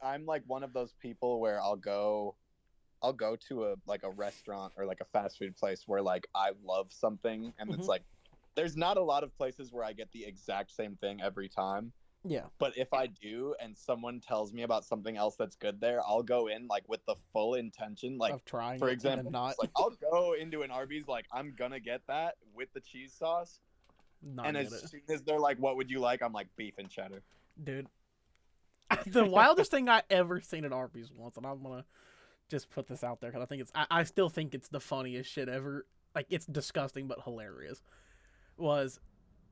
I'm like one of those people where I'll go to a restaurant or like a fast food place where like I love something, and it's like there's not a lot of places where I get the exact same thing every time. Yeah. But if I do, and someone tells me about something else that's good there, I'll go in like with the full intention, like of trying. For it example, and not. like I'll go into an Arby's like I'm gonna get that with the cheese sauce, not and get as it. soon as they're like, "What would you like?" I'm like beef and cheddar. Dude. The wildest thing I ever seen at Arby's once, and I'm gonna just put this out there because I think I still think it's the funniest shit ever. Like it's disgusting but hilarious. Was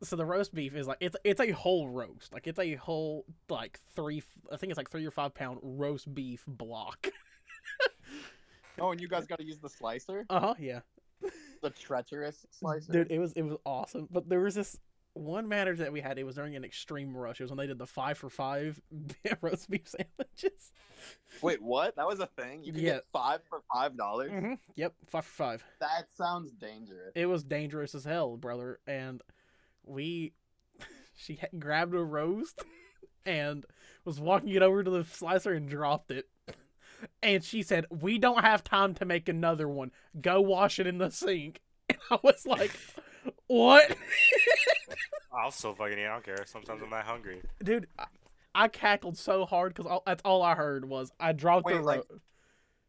so the roast beef is like it's a whole roast, like it's a whole like 3 or 5 pound roast beef block. Oh, and you guys got to use the slicer, Yeah. the treacherous slicer. Dude, it was awesome. But there was this one matter that we had. It was during an extreme rush. It was when they did the 5 for $5 roast beef sandwiches. Wait, what? That was a thing? You could get 5 for $5? Yep, 5 for $5. That sounds dangerous. It was dangerous as hell, brother. And she grabbed a roast and was walking it over to the slicer and dropped it. And she said, "We don't have time to make another one. Go wash it in the sink." And I was like, what? I'll still fucking eat. I don't care. Sometimes I'm not hungry. Dude, I cackled so hard because that's all I heard was I dropped the roast.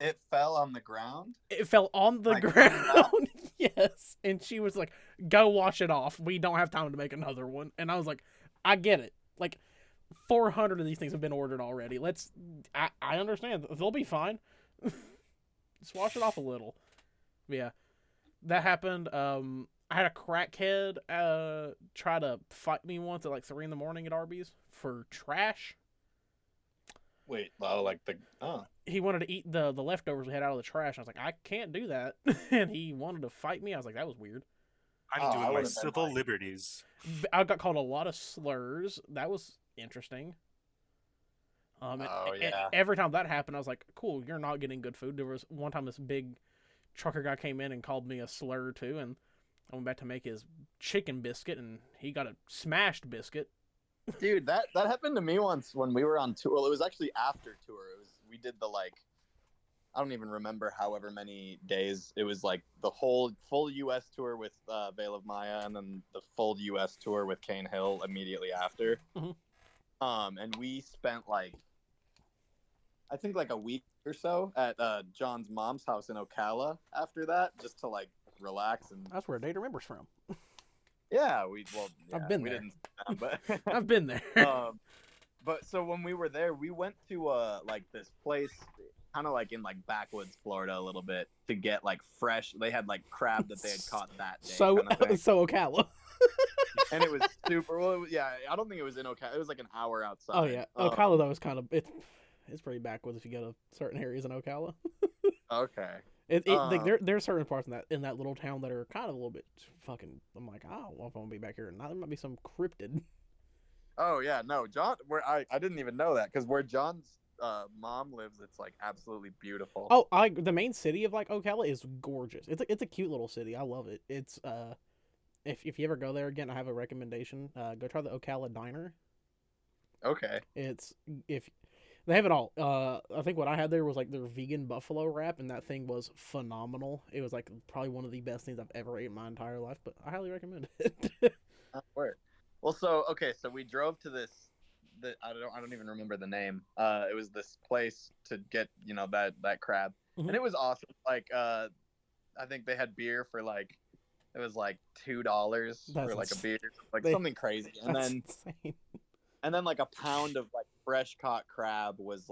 It fell on the ground? It fell on the ground. Yes. And she was like, "Go wash it off. We don't have time to make another one." And I was like, I get it. Like, 400 of these things have been ordered already. I understand. They'll be fine. Just wash it off a little. But yeah. That happened. I had a crackhead try to fight me once at like 3 a.m. at Arby's for trash. Wait, oh. He wanted to eat the leftovers we had out of the trash. I was like, I can't do that. And he wanted to fight me. I was like, that was weird. I'm doing my civil liberties. I got called a lot of slurs. That was interesting. Yeah. Every time that happened, I was like, cool, you're not getting good food. There was one time this big trucker guy came in and called me a slur too, and I went back to make his chicken biscuit, and he got a smashed biscuit. Dude, that happened to me once when we were on tour. Well, it was actually after tour. We did the I don't even remember however many days. It was like the whole full U.S. tour with Veil of Maya, and then the full U.S. tour with Cane Hill immediately after. And we spent I think a week or so at John's mom's house in Ocala after that, just to relax. And that's where Data Remembers from. Yeah, I've been there. Didn't, but I've been there. But so when we were there, we went to this place, kind of in backwoods Florida a little bit, to get fresh. They had crab that they had caught that day. So Ocala. And it was super. Well, I don't think it was in Ocala. It was an hour outside. Oh yeah, Ocala though is kind of it's pretty backwoods if you go to certain areas in Ocala. Okay. There's certain parts in that little town that are kind of a little bit fucking. I'm like, I don't know if I'm gonna be back here. Now there might be some cryptid. Oh yeah, no, John. I didn't even know that, because where John's mom lives, it's absolutely beautiful. Oh, the main city of Ocala is gorgeous. It's a cute little city. I love it. It's if you ever go there again, I have a recommendation. Go try the Ocala Diner. Okay. If they have it all. I think what I had there was their vegan buffalo wrap, and that thing was phenomenal. It was probably one of the best things I've ever ate in my entire life, but I highly recommend it. Word. Well, so we drove to this. I don't even remember the name. It was this place to get that crab, and it was awesome. I think they had beer for it was $2 for a beer, something crazy, and then insane. And then a pound of fresh caught crab was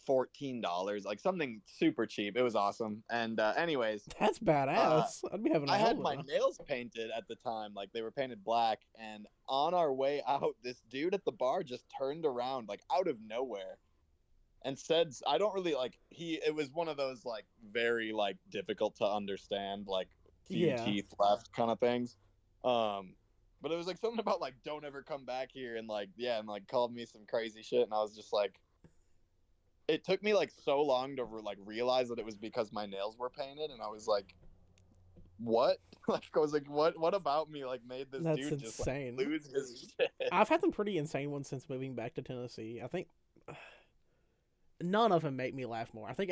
$14, something super cheap. It was awesome. And anyways, that's badass. I'd be having. I had my nails painted at the time, they were painted black. And on our way out, this dude at the bar just turned around, out of nowhere, and said, I don't really like, it was one of those like very like difficult to understand, like few teeth left kind of things. But it was like something about like, don't ever come back here, and like, yeah, and like called me some crazy shit, and I was just like, it took me like so long to like realize that it was because my nails were painted, and I was like, what? Like, I was like, what about me like made this That's dude insane. just like lose his shit? I've had some pretty insane ones since moving back to Tennessee. I think none of them make me laugh more. I think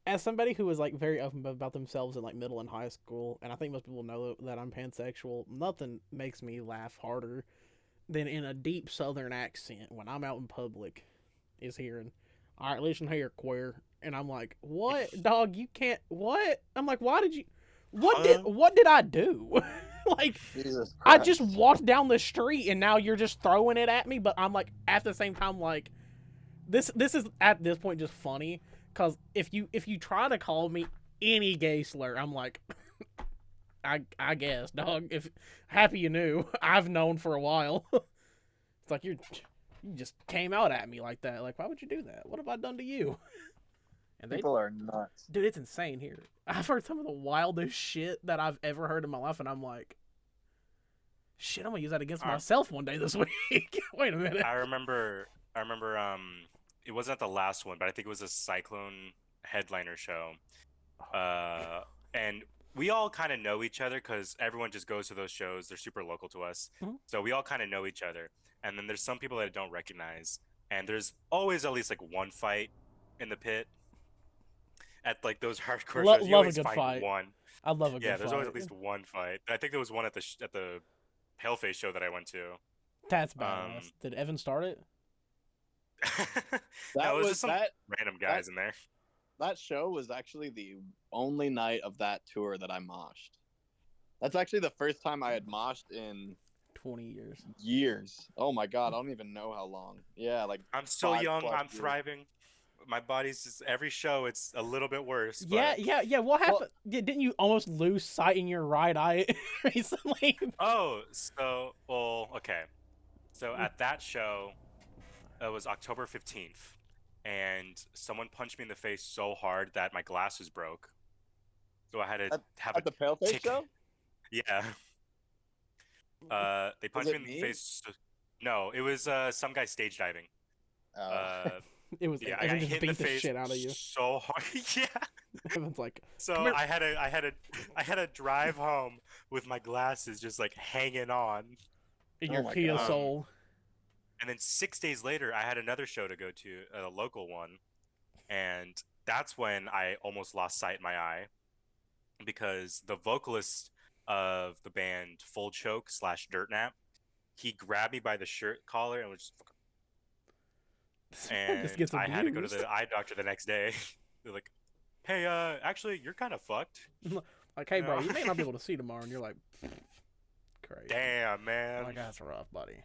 as somebody who was like very open about themselves in like middle and high school, and I think most people know that I'm pansexual, nothing makes me laugh harder than in a deep southern accent when I'm out in public is hearing, all right, listen here, queer. And I'm like, what? Dog, you can't, what? I'm like, why did you, what did I do? Like, I just walked down the street and now you're just throwing it at me, but I'm like, at the same time, like, this is at this point just funny, because if you try to call me any gay slur, I'm like, I guess, dog. If happy you knew, I've known for a while. It's like you just came out at me like that. Like, why would you do that? What have I done to you? And people are nuts, dude. It's insane here. I've heard some of the wildest shit that I've ever heard in my life, and I'm like, shit, I'm gonna use that against myself one day this week. Wait a minute. I remember. It wasn't the last one, but I think it was a Cyclone headliner show. And we all kind of know each other because everyone just goes to those shows. They're super local to us. Mm-hmm. So we all kind of know each other. And then there's some people that I don't recognize. And there's always at least like one fight in the pit. At like those hardcore shows, you always find one. I love a good fight. Yeah, there's always at least one fight. I think there was one at the Paleface show that I went to. That's badass. Did Evan start it? That was just some random guys in there. That show was actually the only night of that tour that I moshed. That's actually the first time I had moshed in 20 years. Oh my god, I don't even know how long. Yeah, like I'm so young, I'm thriving. My body's just every show it's a little bit worse. Yeah. What happened? Didn't you almost lose sight in your right eye recently? Okay. So at that show, it was October 15th, and someone punched me in the face so hard that my glasses broke. So I had to have the Paleface show? Yeah. They punched me in the face. No, it was some guy stage diving. It was I got hit in the face shit out of you so hard. Yeah. Everyone's like, so I had to drive home with my glasses just like hanging on in your Kia Soul. And then 6 days later, I had another show to go to, a local one, and that's when I almost lost sight in my eye because the vocalist of the band Full Choke / Dirt Nap, he grabbed me by the shirt collar and was just and I had to go to the eye doctor the next day. They're like, hey, actually, you're kind of fucked. Like, hey, bro, you may not be able to see tomorrow. And you're like, crazy. Damn, man. Like, that's rough, buddy.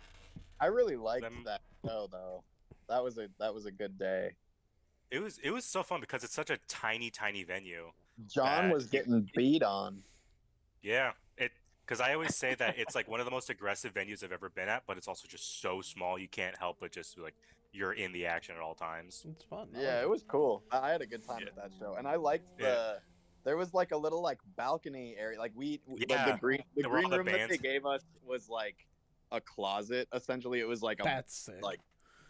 I really liked that show, though. That was a good day. It was so fun because it's such a tiny venue. John was getting beat on. Yeah, because I always say that it's like one of the most aggressive venues I've ever been at, but it's also just so small you can't help but just like you're in the action at all times. It's fun. Yeah, it was cool. I had a good time at that show, and I liked there was like a little like balcony area, like the green room that they gave us was like a closet essentially. It was like that's sick. Like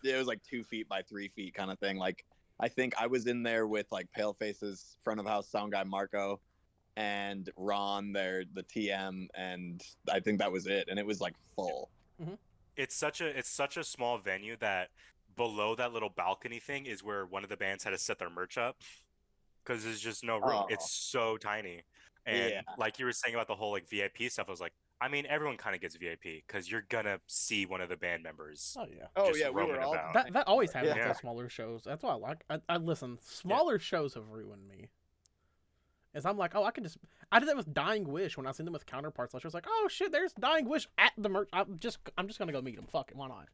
it was like 2 feet by 3 feet kind of thing. Like I think I was in there with like Paleface's front of house sound guy Marco and Ron there, the TM, and I think that was it. And it was like full. Mm-hmm. It's such a small venue that below that little balcony thing is where one of the bands had to set their merch up because there's just no room. It's so tiny. And like you were saying about the whole like VIP stuff, I was like, I mean, everyone kind of gets VIP because you're gonna see one of the band members. Oh yeah. Oh yeah, we were all that always happens at smaller shows. That's why I like. I listen. Smaller shows have ruined me. As I'm like, I did that with Dying Wish when I seen them with Counterparts. I was like, oh shit, there's Dying Wish at the merch. I'm just gonna go meet them. Fuck it, why not?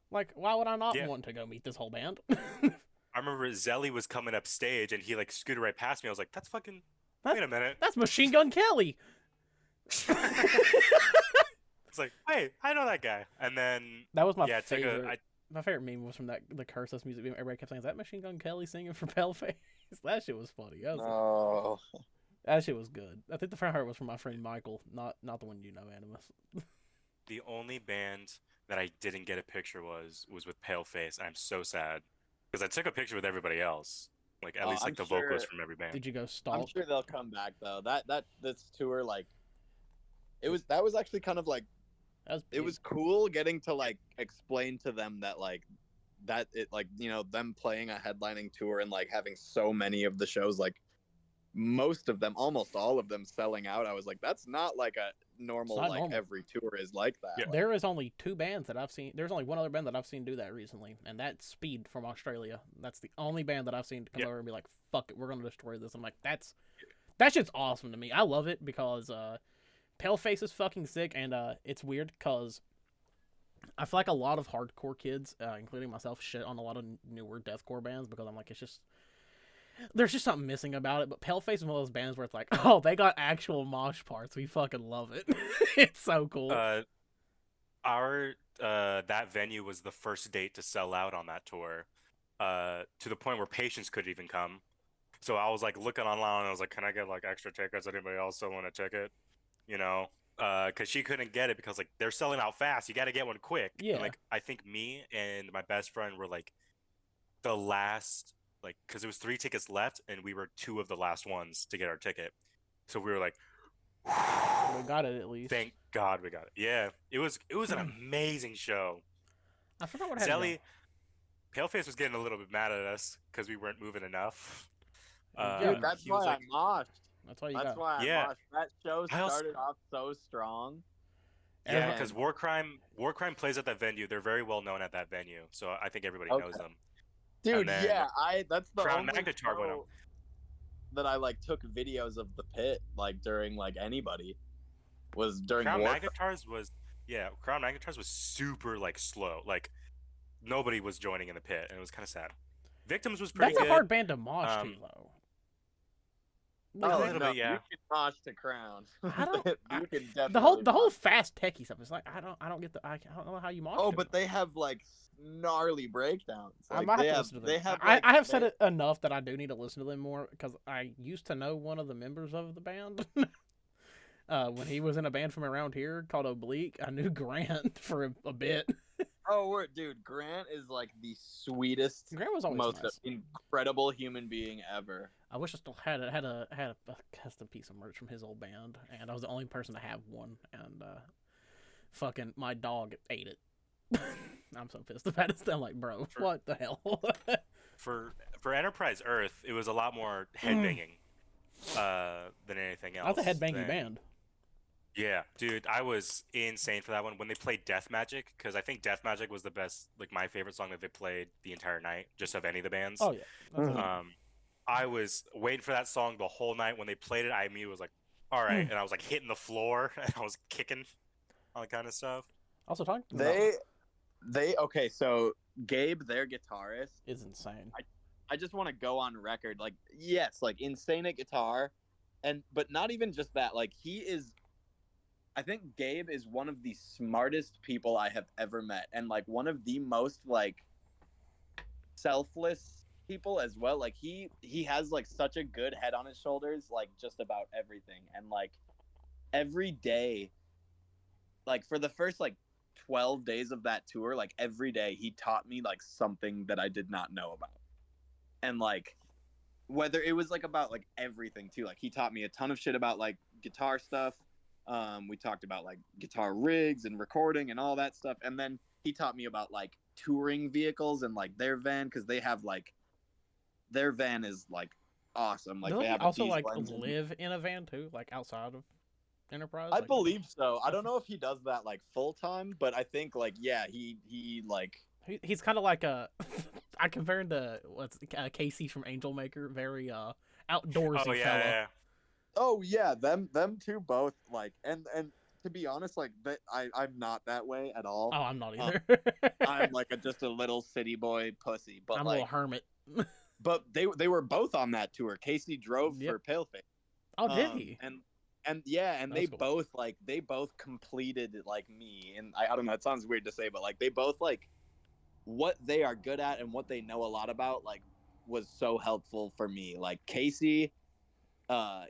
Like, why would I not want to go meet this whole band? I remember Zelly was coming up stage and he like scooted right past me. I was like, wait a minute. That's Machine Gun Kelly. It's like, wait, I know that guy. And then that was my favorite. My favorite meme was from the Cursus music video. Everybody kept saying, "Is that Machine Gun Kelly singing for Paleface?" That shit was funny. That shit was good. I think the front heart was from my friend Michael, not the one you know, Animus. The only band that I didn't get a picture was with Paleface. I'm so sad because I took a picture with everybody else. Like at least like the vocals from every band. Did you go stalk? I'm sure they'll come back though. This tour, like, that was actually kind of like, it was cool getting to like explain to them that like that it, like, you know, them playing a headlining tour and like having so many of the shows, like most of them, almost all of them selling out. I was like, that's not like a normal, like normal. Every tour is like that. Yeah. Like, there is only 2 bands that I've seen. There's only one other band that I've seen do that recently, and that's Speed from Australia. That's the only band that I've seen come over and be like, fuck it, we're gonna destroy this. I'm like, that shit's awesome to me. I love it because Paleface is fucking sick, and it's weird because I feel like a lot of hardcore kids, including myself, shit on a lot of newer deathcore bands because I'm like, there's just something missing about it. But Paleface is one of those bands where it's like, oh, they got actual mosh parts. We fucking love it. It's so cool. That venue was the first date to sell out on that tour, to the point where patients couldn't even come. So I was like looking online and I was like, can I get like extra tickets? Anybody else still want a ticket? You know, because she couldn't get it because like they're selling out fast. You got to get one quick. Yeah. And, like I think me and my best friend were like the last, like, because it was 3 tickets left and we were 2 of the last ones to get our ticket. So we were like, we got it at least. Thank God we got it. Yeah, it was an amazing show. I forgot what happened. Paleface was getting a little bit mad at us because we weren't moving enough. Dude, that's why I moshed. That's why I moshed. That show started off so strong. Yeah, because War Crime plays at that venue. They're very well known at that venue, so I think everybody knows them. Dude, that's the only show that I like took videos of the pit like during like anybody was during Crown Magnetars was super like slow. Like nobody was joining in the pit, and it was kind of sad. Victims was pretty good. That's a hard band to mosh to, though. A little bit, yeah. You can mosh to Crown. I don't. You can definitely the whole fast techie stuff. It's like I don't get I don't know how you mosh. Oh, but they have like gnarly breakdowns. Like, I might have to listen to them. I have said it enough that I do need to listen to them more because I used to know one of the members of the band. When he was in a band from around here called Oblique, I knew Grant for a bit. Oh, dude, Grant is like the sweetest, Grant was always most nice. Incredible human being ever. I wish I still had a custom piece of merch from his old band, and I was the only person to have one. And fucking my dog ate it. I'm so pissed about it. I'm like, bro, what the hell? For Enterprise Earth, it was a lot more headbanging than anything else. That's a headbanging band. Yeah, dude, I was insane for that one when they played Death Magic, because I think Death Magic was the best, like my favorite song that they played the entire night, just of any of the bands. Oh yeah. I was waiting for that song the whole night. When they played it, I immediately was like, all right, and I was like hitting the floor and I was kicking, all that kind of stuff. Also talking. Okay, so Gabe, their guitarist, is insane. I just want to go on record, like, yes, like insane at guitar, but not even just that, like I think Gabe is one of the smartest people I have ever met, and like one of the most like selfless people as well. Like he has like such a good head on his shoulders, like just about everything. And like every day, like for the first like 12 days of that tour, like every day he taught me like something that I did not know about. And like whether it was like about like everything too, like he taught me a ton of shit about like guitar stuff. We talked about like guitar rigs and recording and all that stuff, and then he taught me about like touring vehicles and like their van, because they have like their van is like awesome. Like they have also like live in a van too, like outside of Enterprise. I believe so. I don't know if he does that like full time, but I think like he like he's kind of like a I compare him to Casey from Angel Maker, very outdoorsy fella. Yeah. Oh yeah, them two both like, and to be honest, like I'm not that way at all. Oh, I'm not either. I'm like just a little city boy pussy, but I'm like a little hermit. But they were both on that tour. Casey drove for Paleface. Oh, did he? And they cool. Both completed like me, and I don't know. It sounds weird to say, but like they both like what they are good at and what they know a lot about, like, was so helpful for me. Like Casey,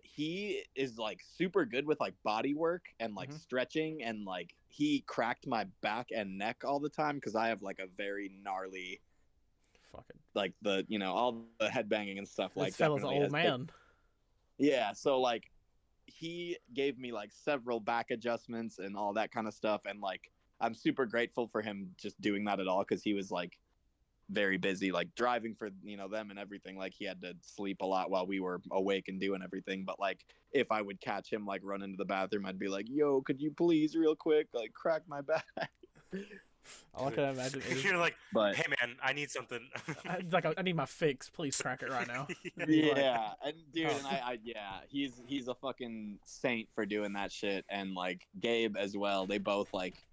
he is like super good with like body work and like stretching, and like he cracked my back and neck all the time because I have like a very gnarly, fucking like the all the headbanging and stuff. Like this fella's an definitely old has man. yeah, so like he gave me like several back adjustments and all that kind of stuff, and like I'm super grateful for him just doing that at all, because he was like very busy, like driving for them and everything. Like he had to sleep a lot while we were awake and doing everything. But like if I would catch him like run into the bathroom, I'd be like, yo, could you please real quick like crack my back? All I can imagine is You're like, but hey man, I need something. I need my fix. Please crack it right now. yeah, and dude, oh. and I yeah, he's a fucking saint for doing that shit. And like Gabe as well, they both like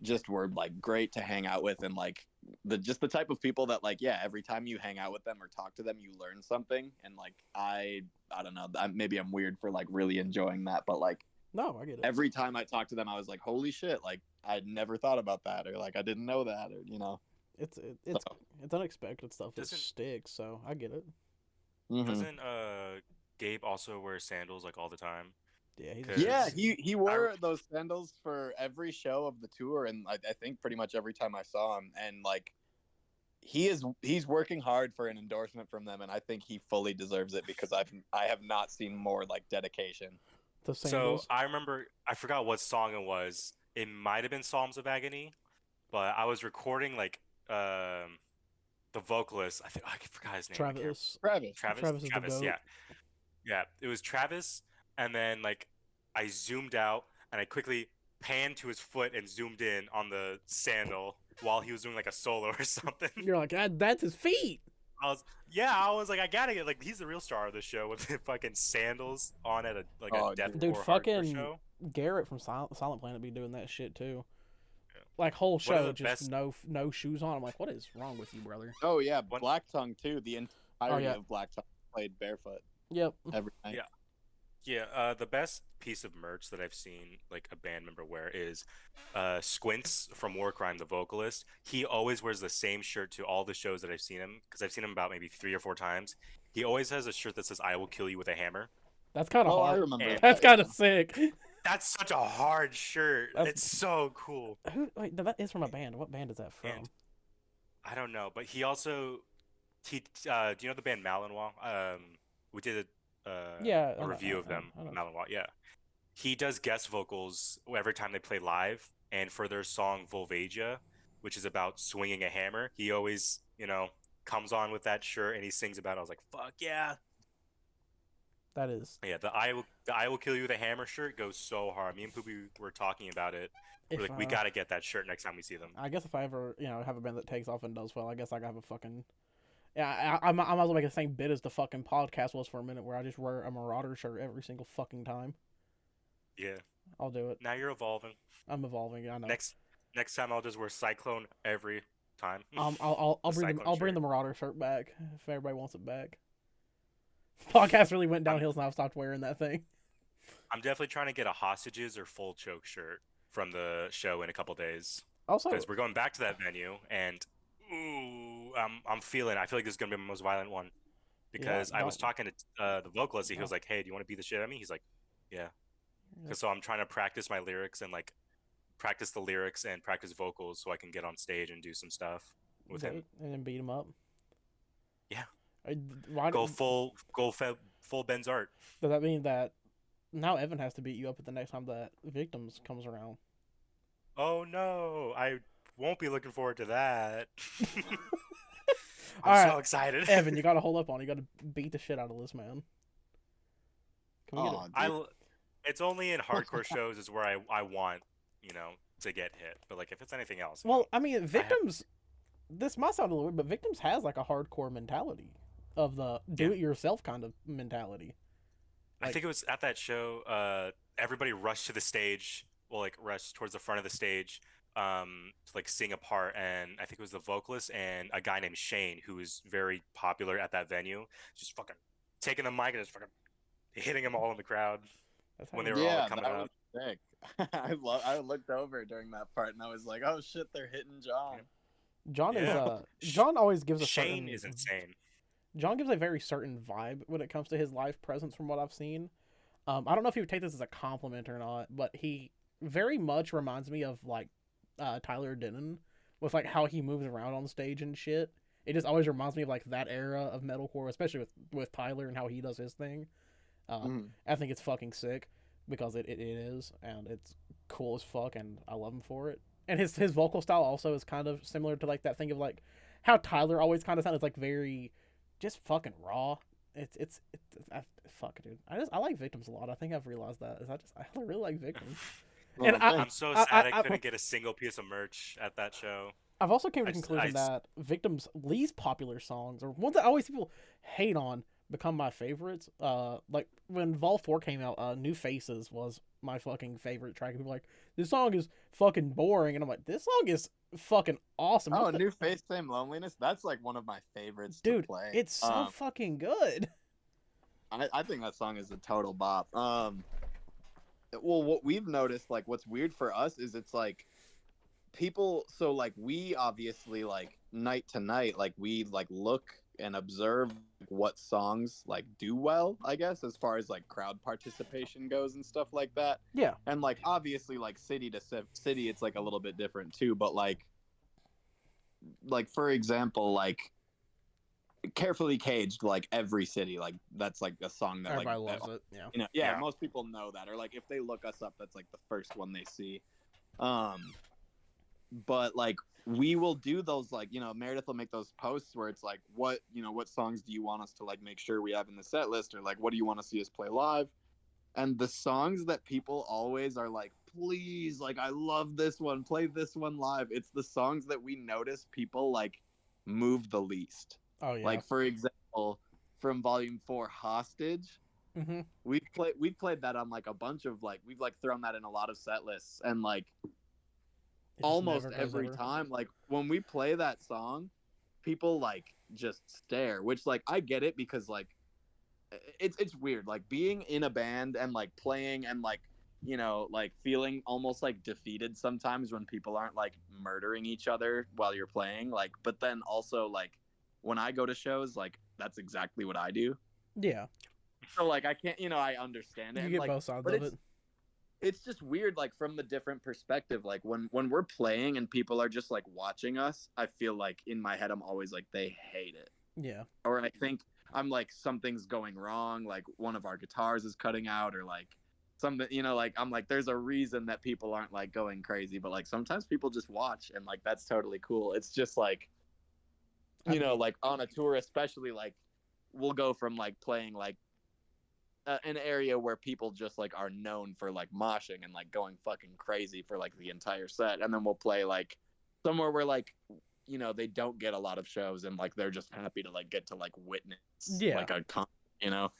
just were like great to hang out with, and like the type of people that like, yeah, every time you hang out with them or talk to them, you learn something. And like I don't know, maybe I'm weird for like really enjoying that, but like no, I get it. Every time I talked to them, I was like, holy shit, like I'd never thought about that, or like I didn't know that, or It's unexpected stuff that sticks, so I get it. Doesn't Gabe also wear sandals like all the time? Yeah, he wore those sandals for every show of the tour, and I think pretty much every time I saw him. And like he's working hard for an endorsement from them, and I think he fully deserves it, because I have not seen more like dedication. So I remember, I forgot what song it was. It might have been Psalms of Agony, but I was recording like the vocalist. I forgot his name. Travis. Yeah. It was Travis, and then like I zoomed out and I quickly panned to his foot and zoomed in on the sandal while he was doing like a solo or something. You're like, that's his feet. I was like, I gotta get, like, he's the real star of the show with the fucking sandals on at a deathcore hardcore show. Garrett from Silent Planet be doing that shit too. Yeah. Like whole show just no shoes on. I'm like, what is wrong with you, brother? Oh yeah, Black Tongue too. The entirety of Black Tongue played barefoot. Yep. Every night. Yeah. Yeah, the best piece of merch that I've seen like a band member wear is Squints from Warcrime, the vocalist. He always wears the same shirt to all the shows that I've seen him, because I've seen him about maybe 3 or 4 times. He always has a shirt that says "I will kill you with a hammer." That's kind of hard. I remember that's kind of sick. That's such a hard shirt. It's so cool. Wait, that is from a band. What band is that from? And I don't know, but he also do you know the band Malinois? We did a review of them, Malinois. Yeah, he does guest vocals every time they play live, and for their song Volvagia, which is about swinging a hammer, he always comes on with that shirt and he sings about it. I was like, fuck yeah. That is. Yeah, the I will kill you with a hammer shirt goes so hard. Me and Poopy were talking about it. We're like, we gotta get that shirt next time we see them. I guess if I ever have a band that takes off and does well, I guess I gotta have a fucking. Yeah, I might as well make the same bit as the fucking podcast was for a minute, where I just wear a Marauder shirt every single fucking time. Yeah. I'll do it. Now you're evolving. I'm evolving. I know. Next time I'll just wear Cyclone every time. I'll bring the Marauder shirt back if everybody wants it back. Podcast really went downhill, and I've stopped wearing that thing. I'm definitely trying to get a Hostages or Full Choke shirt from the show in a couple days. Also, because we're going back to that venue, and I feel like this is gonna be my most violent one, because I was talking to the vocalist. He was like, "Hey, do you want to beat the shit out of me?" He's like, "Yeah." So I'm trying to practice my lyrics and like practice the lyrics and practice vocals so I can get on stage and do some stuff with him and then beat him up. Yeah. Go full Ben's art. Does that mean that now Evan has to beat you up at the next time that Victims comes around? Oh no, I won't be looking forward to that. I'm so excited. Evan, you gotta hold up on. You gotta beat the shit out of this man. It's only in hardcore shows is where I want to get hit, but like if it's anything else. Well, I mean, Victims. This might sound a little weird, but Victims has like a hardcore mentality of the do-it-yourself kind of mentality. I think it was at that show. Everybody rushed to the stage. Well, like rushed towards the front of the stage. To like sing a part, and I think it was the vocalist and a guy named Shane, who was very popular at that venue, just fucking taking the mic and just fucking hitting them all in the crowd when they were all coming out. Sick. I looked over during that part and I was like, oh shit, they're hitting John. John is Yeah. John always gives a Shane certain is insane. John gives a very certain vibe when it comes to his live presence from what I've seen. I don't know if he would take this as a compliment or not, but he very much reminds me of like Tyler Denon with like how he moves around on stage and shit. It just always reminds me of like that era of metalcore, especially with Tyler and how he does his thing. I think it's fucking sick because it is, and it's cool as fuck, and I love him for it. And his vocal style also is kind of similar to like that thing of like how Tyler always kind of sounded like very just fucking raw. Fuck, dude. I like Victims a lot. I think I've realized that. I really like Victims. Well, And I'm so sad I couldn't get a single piece of merch at that show. I've also came to the conclusion that Victims' least popular songs, or ones that always people hate on, become my favorites. Like when Vol 4 came out, New Faces was my fucking favorite track. People were like, this song is fucking boring, and I'm like, this song is fucking awesome. Oh, New Face, Same Loneliness. That's like one of my favorites to play. It's so fucking good. I think that song is a total bop. Well, what we've noticed, like, what's weird for us is it's like people. So like we obviously like night to night, like we like look and observe what songs like do well, I guess, as far as like crowd participation goes and stuff like that. Yeah. And like obviously like city to city, it's like a little bit different too. But like for example, like Carefully Caged, like every city, like that's like a song that everybody like loves it. Yeah. You know, yeah, most people know that, or like if they look us up, that's like the first one they see. But like we will do those, like, you know, Meredith will make those posts where it's like, what, you know, what songs do you want us to like make sure we have in the set list, or like what do you want to see us play live? And the songs that people always are like, please, like, I love this one, play this one live. It's the songs that we notice people like move the least. Oh yeah. Like for example, from Volume 4, Hostage. Mm-hmm. We've played that on like a bunch of like, we've like thrown that in a lot of set lists, and like almost every time, like when we play that song, people like just stare, which like I get it, because like it's weird, like being in a band and like playing and like, you know, like feeling almost like defeated sometimes when people aren't like murdering each other while you're playing, like, but then also like when I go to shows, like that's exactly what I do. Yeah. So like I can't, you know, I understand it. You get like, both sides of it. It's just weird, like from the different perspective. Like when we're playing and people are just like watching us, I feel like in my head I'm always like, they hate it. Yeah. Or I think I'm like, something's going wrong, like one of our guitars is cutting out, or like something, you know, like I'm like, there's a reason that people aren't like going crazy. But like sometimes people just watch, and like that's totally cool. It's just like, you know, like on a tour especially, like we'll go from like playing like an area where people just like are known for like moshing and like going fucking crazy for like the entire set, and then we'll play like somewhere where like, you know, they don't get a lot of shows, and like they're just happy to like get to like witness like a con, you know.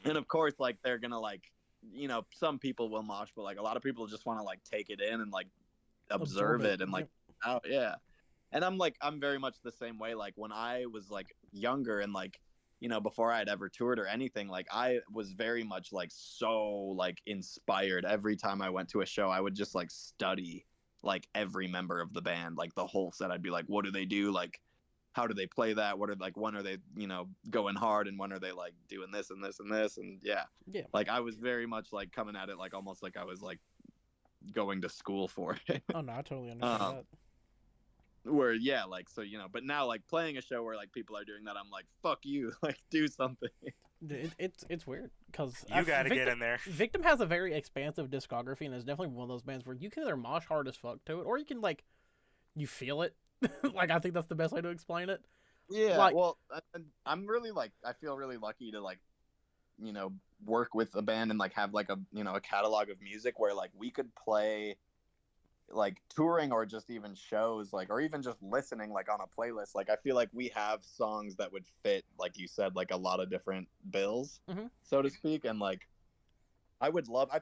And of course like they're gonna like, you know, some people will mosh, but like a lot of people just want to like take it in and like observe it and like, oh yeah. And I'm very much the same way. Like when I was like younger and like, you know, before I had ever toured or anything, like I was very much like so like inspired. Every time I went to a show, I would just like study like every member of the band, like the whole set. I'd be like, what do they do? Like, how do they play that? What are like, when are they, you know, going hard, and when are they like doing this and this and this? And yeah. Like I was very much like coming at it like almost like I was like going to school for it. Oh no, I totally understand that. Where yeah, like, so, you know, but now like playing a show where like people are doing that, I'm like, fuck you, like do something. It's weird because you gotta get in there. Victim has a very expansive discography, and it's definitely one of those bands where you can either mosh hard as fuck to it, or you can like, you feel it. Like I think that's the best way to explain it. Yeah, like, well, I'm really like, I feel really lucky to like, you know, work with a band and like have like a, you know, a catalog of music where like we could play like touring or just even shows, like, or even just listening like on a playlist. Like I feel like we have songs that would fit, like you said, like a lot of different bills, so to speak. And like I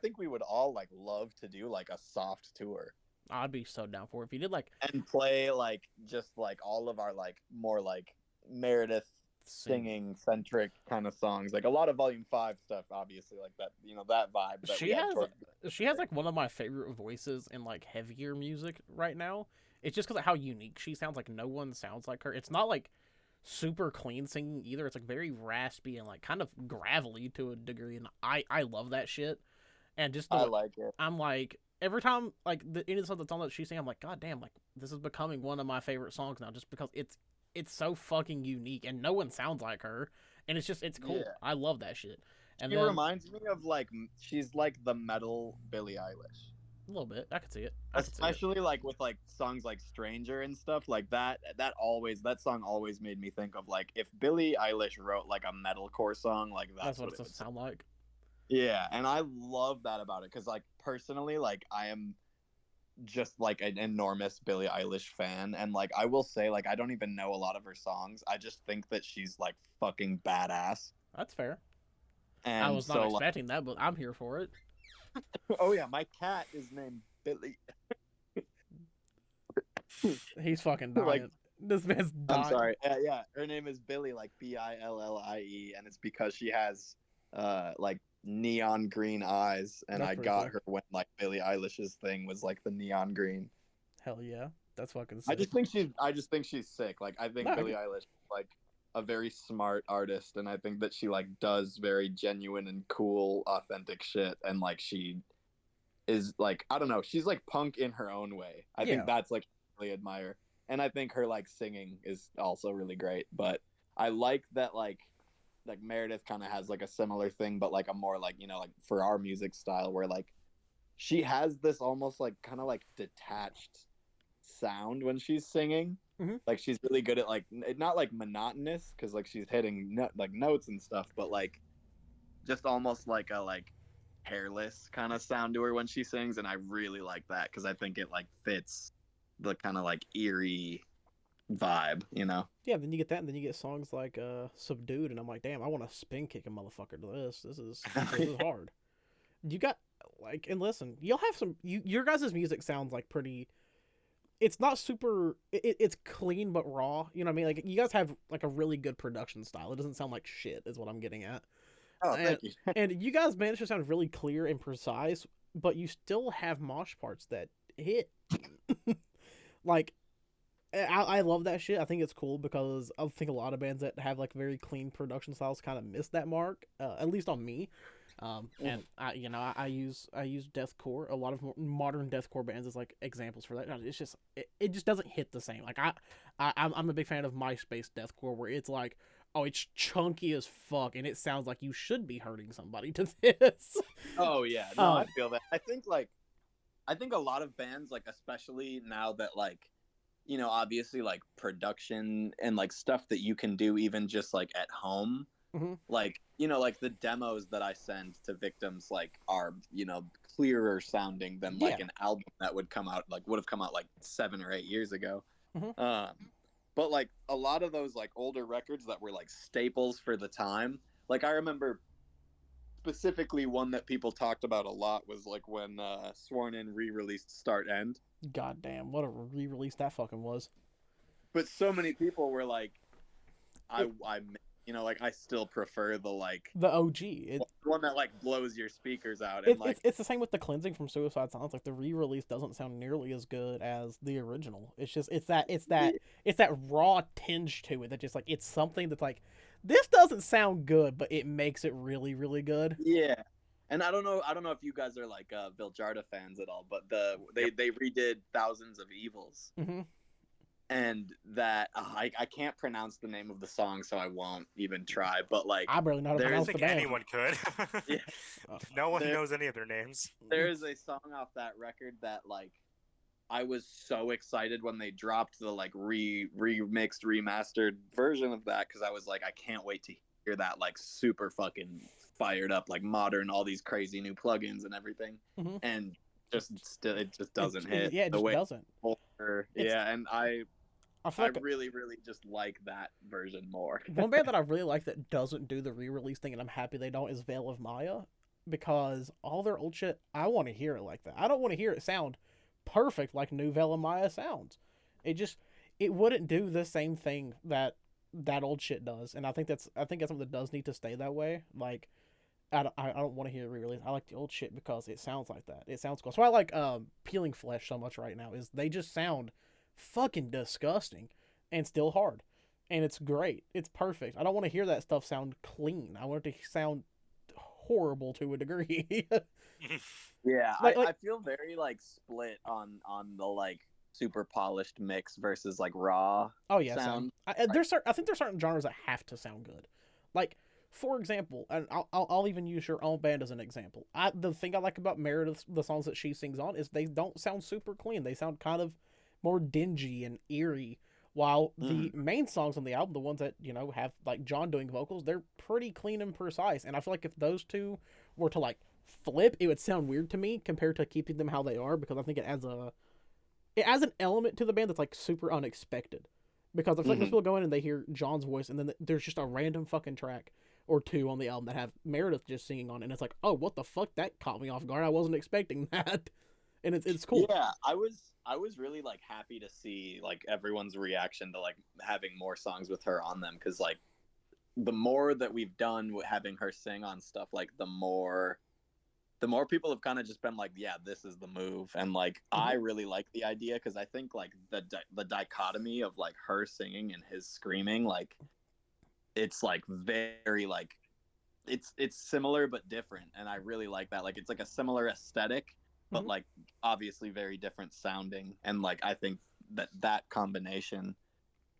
think we would all like love to do like a soft tour. I'd be so down for it if you did like, and play like just like all of our like more like Meredith singing centric kind of songs, like a lot of Volume 5 stuff, obviously, like that, you know, that vibe that she has like one of my favorite voices in like heavier music right now It's just because of how unique she sounds. Like no one sounds like her. It's not like super clean singing either. It's like very raspy and like kind of gravelly to a degree, and I love that shit. And just I like it. I'm like every time like any song that's on that she's singing, I'm like, God damn, like this is becoming one of my favorite songs now, just because it's so fucking unique and no one sounds like her, and it's cool. Yeah. I love that shit. And She then, reminds me of like she's like the metal Billie Eilish. a little bit, I could see it. Especially like with like songs like Stranger and stuff like that. That song always made me think of like if Billie Eilish wrote like a metalcore song, like That's what it it would sound like. Yeah, and I love that about it because like personally, like I am just like an enormous Billie Eilish fan, and like I will say, like I don't even know a lot of her songs. I just think that she's like fucking badass. That's fair. And I was not so, expecting that, but I'm here for it. oh yeah, my cat is named Billy. He's fucking dying. Like, this man's dying. I'm sorry. Yeah, her name is Billy, like Billie, and it's because she has like neon green eyes, and That's I pretty got cool. her when like Billie Eilish's thing was like the neon green. Hell yeah, that's fucking sick. I just think she's sick. Like I think No, I Billie get- Eilish is like a very smart artist, and I think that she like does very genuine and cool, authentic shit, and like she is like I don't know, she's like punk in her own way. I Yeah. think that's like really admire, and I think her like singing is also really great. But I like that like Meredith kind of has like a similar thing, but like a more like like for our music style where like she has this almost like kind of like detached sound when she's singing. Mhm. Like she's really good at like not like monotonous because like she's hitting like notes and stuff, but like just almost like a like hairless kind of sound to her when she sings, and I really like that because I think it like fits the kind of like eerie vibe, Yeah, then you get that, and then you get songs like "Subdued," and I'm like, damn, I want to spin kick a motherfucker to this. This is hard. You got like, and listen, you'll have some. Your guys' music sounds like pretty. It's not super. It's clean but raw. You know what I mean? Like you guys have like a really good production style. It doesn't sound like shit, is what I'm getting at. Oh, and, thank you. And you guys manage to sound really clear and precise, but you still have mosh parts that hit. Like, I love that shit. I think it's cool because I think a lot of bands that have like very clean production styles kind of miss that mark, at least on me. And I use deathcore. A lot of modern deathcore bands as like examples for that. It's just it just doesn't hit the same. Like I'm a big fan of MySpace deathcore where it's like, oh, it's chunky as fuck and it sounds like you should be hurting somebody to this. Oh yeah, no, I feel that. I think a lot of bands, like especially now that like obviously like production and like stuff that you can do even just like at home. Mm-hmm. Like like the demos that I send to victims like are clearer sounding than like an album that would have come out like 7 or 8 years ago. Mm-hmm. But like a lot of those like older records that were like staples for the time, like I remember specifically one that people talked about a lot was like when Sworn In re-released Start End. God damn, what a re-release that fucking was. But so many people were like, like I still prefer the OG. The one that like blows your speakers out. And it's the same with the Cleansing from Suicide Silence. Like the re-release doesn't sound nearly as good as the original. It's just it's that raw tinge to it that just like it's something that's like this doesn't sound good, but it makes it really really good. Yeah. And I don't know if you guys are like Viljarda fans at all, but they redid Thousands of Evils. Mm-hmm. And that I can't pronounce the name of the song, so I won't even try. But like, I barely know how to pronounce the band. Anyone could. Yeah. No one knows any of their names. There is a song off that record that like I was so excited when they dropped the like remixed remastered version of that because I was like I can't wait to hear that like super fucking fired up like modern all these crazy new plugins and everything. Mm-hmm. And it just doesn't hit. Yeah, it just doesn't. And I feel like really, really just like that version more. one band that I really like that doesn't do the re-release thing, and I'm happy they don't, is Veil of Maya, because all their old shit, I want to hear it like that. I don't want to hear it sound perfect like new Veil of Maya sounds. It wouldn't do the same thing that old shit does, and I think that's something that does need to stay that way. Like, I don't want to hear re-release. I like the old shit because it sounds like that. It sounds cool. So I like Peeling Flesh so much right now. Is they just sound fucking disgusting and still hard. And it's great. It's perfect. I don't want to hear that stuff sound clean. I want it to sound horrible to a degree. Yeah, like, I feel very like split on the like super polished mix versus like raw oh yeah, sound. I think there's certain genres that have to sound good. Like, for example, and I'll even use your own band as an example. The thing I like about Meredith, the songs that she sings on, is they don't sound super clean. They sound kind of more dingy and eerie. While the main songs on the album, the ones that, you know, have like John doing vocals, they're pretty clean and precise. And I feel like if those two were to like flip, it would sound weird to me compared to keeping them how they are, because I think it adds an element to the band that's like super unexpected. Because I feel like most people go in and they hear John's voice, and then there's just a random fucking track or two on the album that have Meredith just singing on, and it's like, oh, what the fuck? That caught me off guard. I wasn't expecting that, and it's cool. Yeah, I was really like happy to see like everyone's reaction to like having more songs with her on them, because like the more that we've done with having her sing on stuff, like the more people have kind of just been like, yeah, this is the move. And like I really like the idea, because I think like the dichotomy of like her singing and his screaming, like it's like very like it's similar but different, and I really like that. Like it's like a similar aesthetic, but like obviously very different sounding. And like I think that combination,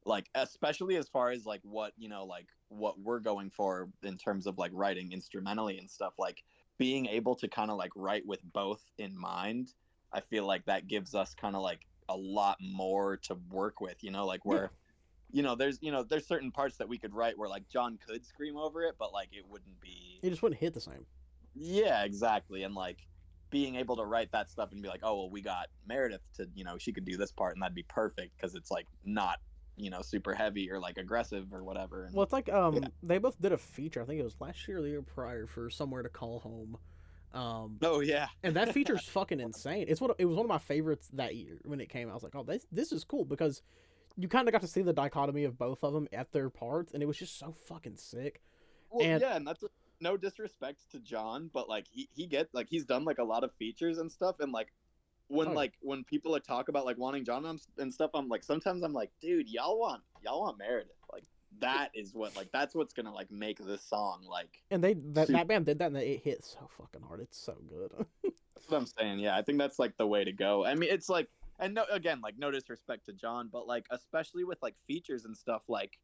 like especially as far as like what, you know, like what we're going for in terms of like writing instrumentally and stuff, like being able to kind of like write with both in mind, I feel like that gives us kind of like a lot more to work with, you know, like where you know there's certain parts that we could write where like John could scream over it, but like it just wouldn't hit the same. Yeah, exactly. And like being able to write that stuff and be like, oh well, we got Meredith to, you know, she could do this part and that'd be perfect, because it's like not, you know, super heavy or like aggressive or whatever. And well, it's like they both did a feature, I think it was last year or the year prior, for Somewhere to Call Home. Oh yeah, and that feature's fucking insane. It was one of my favorites that year when it came out. I was like, oh, this is cool, because you kind of got to see the dichotomy of both of them at their parts, and it was just so fucking sick. Well, and that's no disrespect to John, but like he he's done like a lot of features and stuff, and like when people talk about like wanting John and stuff, I'm like, sometimes I'm like, dude, y'all want Meredith, like that is what, like that's what's gonna like make this song like. And that band did that, and it hit so fucking hard. It's so good. That's what I'm saying. Yeah, I think that's like the way to go. I mean, it's like, and no, again, like no disrespect to John, but like especially with like features and stuff, like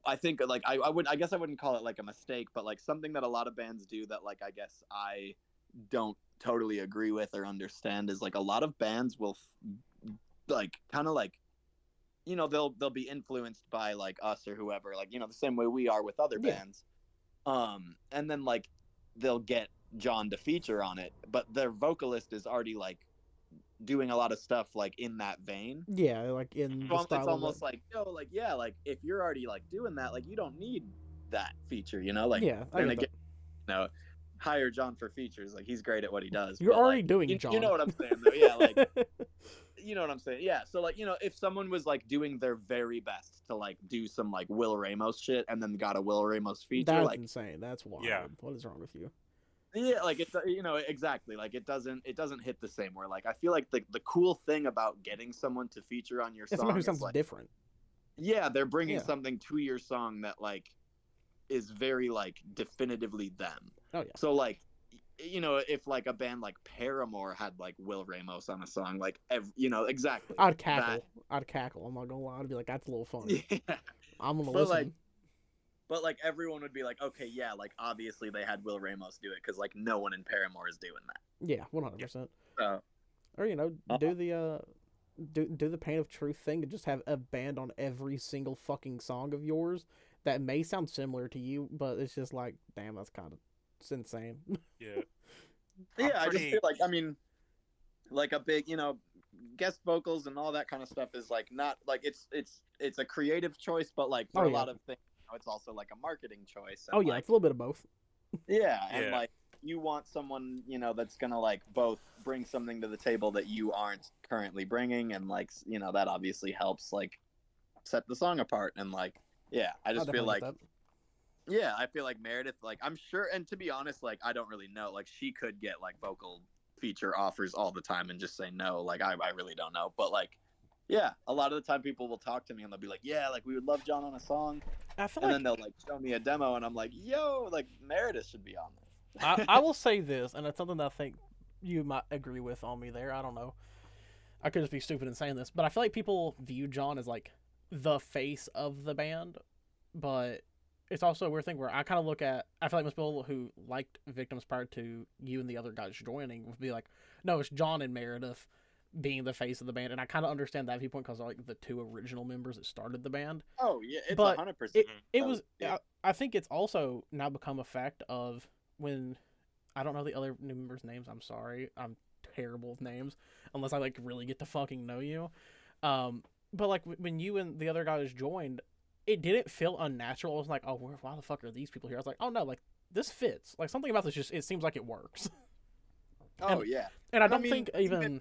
I think like I guess I wouldn't call it like a mistake, but like something that a lot of bands do that like I guess I don't totally agree with or understand is like a lot of bands will like kind of like, you know, they'll be influenced by like us or whoever, like, you know, the same way we are with other bands, and then like they'll get John to feature on it, but their vocalist is already like doing a lot of stuff like in that vein. Yeah, like in the style. It's almost like, yo, like yeah, like if you're already like doing that, like you don't need that feature, you know, like yeah, then again, you know, hire John for features, like he's great at what he does. You're already like, doing John. You know what I'm saying though? Yeah, like you know what I'm saying? Yeah. So like, you know, if someone was like doing their very best to like do some like Will Ramos shit and then got a Will Ramos feature, that's like insane. That's wild. Yeah. What is wrong with you? Yeah, like it's, you know, exactly, like it doesn't hit the same. Where like I feel like the cool thing about getting someone to feature on your song, someone who sounds like, different. Yeah, they're bringing something to your song that like is very like definitively them. Oh yeah. So like, you know, if like a band like Paramore had like Will Ramos on a song, like you know, exactly. I'd cackle. I'd cackle. I'm not gonna lie. I'd be like, that's a little funny. Yeah. I'm gonna listen. But like everyone would be like, okay, yeah, like obviously they had Will Ramos do it, because like no one in Paramore is doing that. Yeah, 100%. Or you know, do the Pain of Truth thing and just have a band on every single fucking song of yours that may sound similar to you, but it's just like, damn, that's kind of insane. Yeah. I just feel like, I mean, like a big, you know, guest vocals and all that kind of stuff is like not like it's a creative choice, but like for a lot of things, it's also like a marketing choice. And it's a little bit of both. Yeah, and like you want someone, you know, that's gonna like both bring something to the table that you aren't currently bringing, and like, you know, that obviously helps like set the song apart. And like, I just feel like I feel like Meredith, like I'm sure, and to be honest, like I don't really know, like she could get like vocal feature offers all the time and just say no, like I really don't know, but like Yeah, a lot of the time people will talk to me and they'll be like, "Yeah, like we would love John on a song," I feel and like then they'll like show me a demo, and I'm like, "Yo, like Meredith should be on I this." will say this, and it's something that I think you might agree with on me there. I don't know. I could just be stupid in saying this, but I feel like people view John as like the face of the band, but it's also a weird thing where I kind of look at. I feel like most people who liked Victims prior to you and the other guys joining would be like, no, it's John and Meredith being the face of the band, and I kind of understand that viewpoint because like the two original members that started the band. Oh yeah, it's But 100%. it was. Yeah. I think it's also now become a fact of when I don't know the other new members' names. I'm sorry, I'm terrible with names unless I like really get to fucking know you. But like when you and the other guys joined, it didn't feel unnatural. It was like, oh, why the fuck are these people here? I was like, oh no, like this fits. Like something about this just it seems like it works. Oh and, yeah, and I don't think even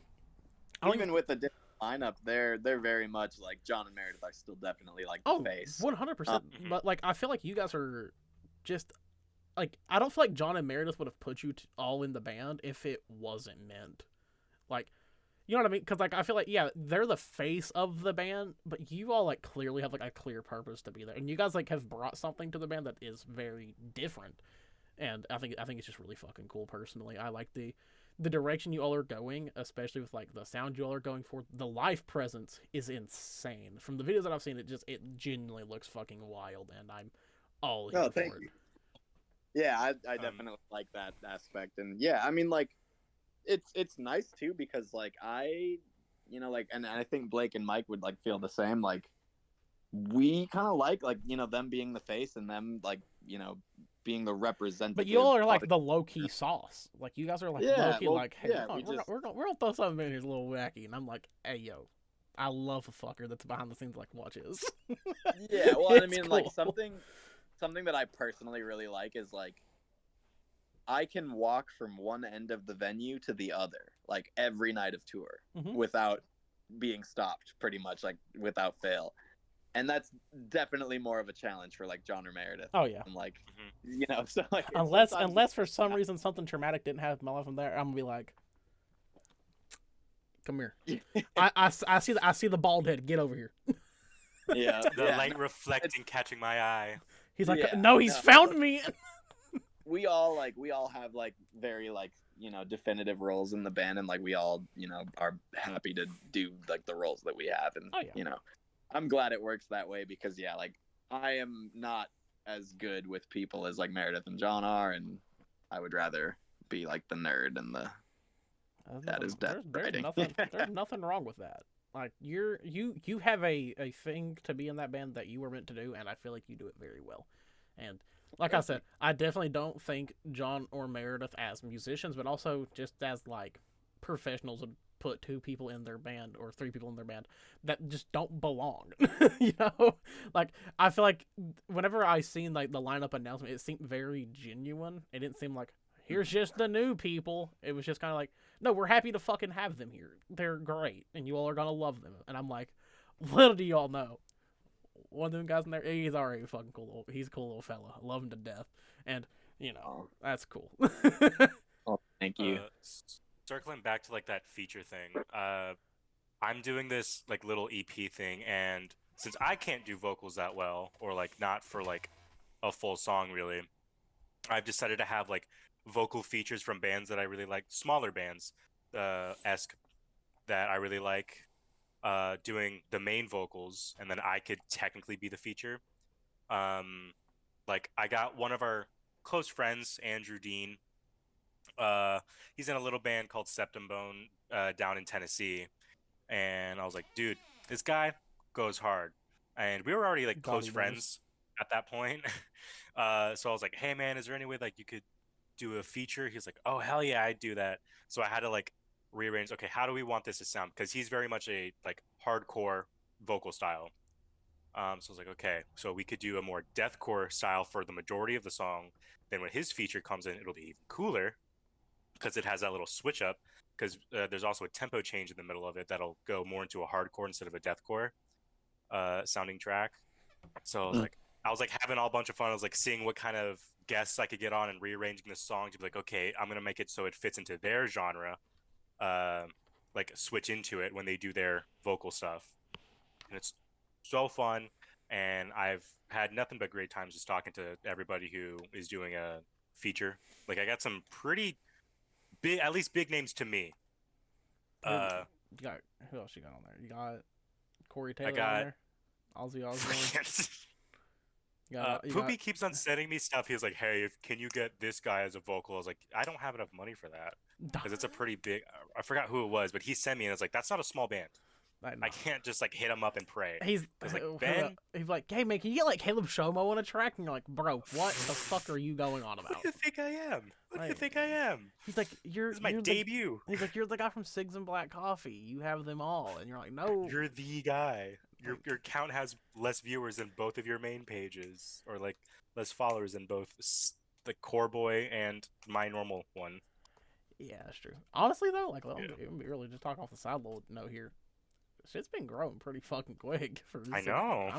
with the different lineup, they're very much like John and Meredith are still definitely like the face. 100%. But like I feel like you guys are just like I don't feel like John and Meredith would have put you all in the band if it wasn't meant. Like, you know what I mean? Because like I feel like yeah, they're the face of the band, but you all like clearly have like a clear purpose to be there, and you guys like have brought something to the band that is very different. And I think it's just really fucking cool. Personally, I like the direction you all are going, especially with like the sound you all are going for. The live presence is insane. From the videos that I've seen, it genuinely looks fucking wild, and I'm all in for Thank it. you. Yeah, I definitely like that aspect, and yeah, I mean like it's nice too because like like and I think Blake and Mike would like feel the same. Like we kind of like them being the face and them like being the representative. But you all are like the low key sauce. Like you guys are like low key like, hey, yeah, we're gonna throw something in here, a little wacky, and I'm like, hey yo, I love a fucker that's behind the scenes like watches. Yeah, well, I mean cool. like something that I personally really like is like I can walk from one end of the venue to the other like every night of tour without being stopped, pretty much like without fail. And that's definitely more of a challenge for like John or Meredith. Oh yeah. And like so like unless for some reason something traumatic didn't happen in my life from there, I'm gonna be like, come here. I see the bald head. Get over here. Yeah. The light reflecting, catching my eye. He's like, no, he's found me. We all have like very like definitive roles in the band, and like we all are happy to do like the roles that we have, and I'm glad it works that way because like I am not as good with people as like Meredith and John are, and I would rather be like the nerd and the that is death writing. There's nothing wrong with that. Like you have a thing to be in that band that you were meant to do, and I feel like you do it very well. And like I said, I definitely don't think John or Meredith as musicians, but also just as like professionals would put 2 people in their band or 3 people in their band that just don't belong. Like I feel like whenever I seen like the lineup announcement, it seemed very genuine. It didn't seem like here's just the new people. It was just kind of like, no, we're happy to fucking have them here. They're great, and you all are gonna love them. And I'm like, little do y'all know, one of them guys in there, he's already fucking cool. He's a cool little fella. I love him to death, and that's cool. Oh, thank you. Circling back to like that feature thing, I'm doing this like little EP thing, and since I can't do vocals that well, or like not for like a full song really, I've decided to have like vocal features from bands that I really like, smaller bands, esque that I really like, doing the main vocals, and then I could technically be the feature. Like I got one of our close friends, Andrew Dean. He's in a little band called Septum Bone down in Tennessee, and I was like, dude, this guy goes hard, and we were already like close friends at that point. So I was like, hey man, is there any way like you could do a feature? He's like, oh hell yeah, I'd do that. So I had to like rearrange, okay, how do we want this to sound, because he's very much a like hardcore vocal style. So I was like, okay, so we could do a more deathcore style for the majority of the song. Then when his feature comes in, it'll be even cooler because it has that little switch up, because there's also a tempo change in the middle of it that'll go more into a hardcore instead of a deathcore sounding track. So I was like having a bunch of fun. I was like seeing what kind of guests I could get on and rearranging the song to be like, okay, I'm gonna make it so it fits into their genre, like switch into it when they do their vocal stuff. and it's so fun. And I've had nothing but great times just talking to everybody who is doing a feature. Like I got some pretty big, at least big names to me. You got who else you got on there? You got Corey Taylor I got on there. Ozzy Osbourne. Poopy keeps on sending me stuff. He was like, "Hey, can you get this guy as a vocal?" I was like, "I don't have enough money for that because it's a pretty big." I forgot who it was, but he sent me, and it's like, "That's not a small band. I can't just like hit him up and pray." He's like, Ben, he's like, "Hey man, can you get like Caleb Shomo on a track?" And you're like, "Bro, what the fuck are you going on about?" What do you think I am? What do you think I am? He's like, This is my debut. He's like, "You're the guy from Cigs and Black Coffee. You have them all," and you're like, "No, you're the guy. Your account has less viewers than both of your main pages, or like less followers than both the Coreboi and my normal one." Yeah, that's true. Honestly though, like, I'm really just talking off the side a little note here. Shit's been growing pretty fucking quick. I know.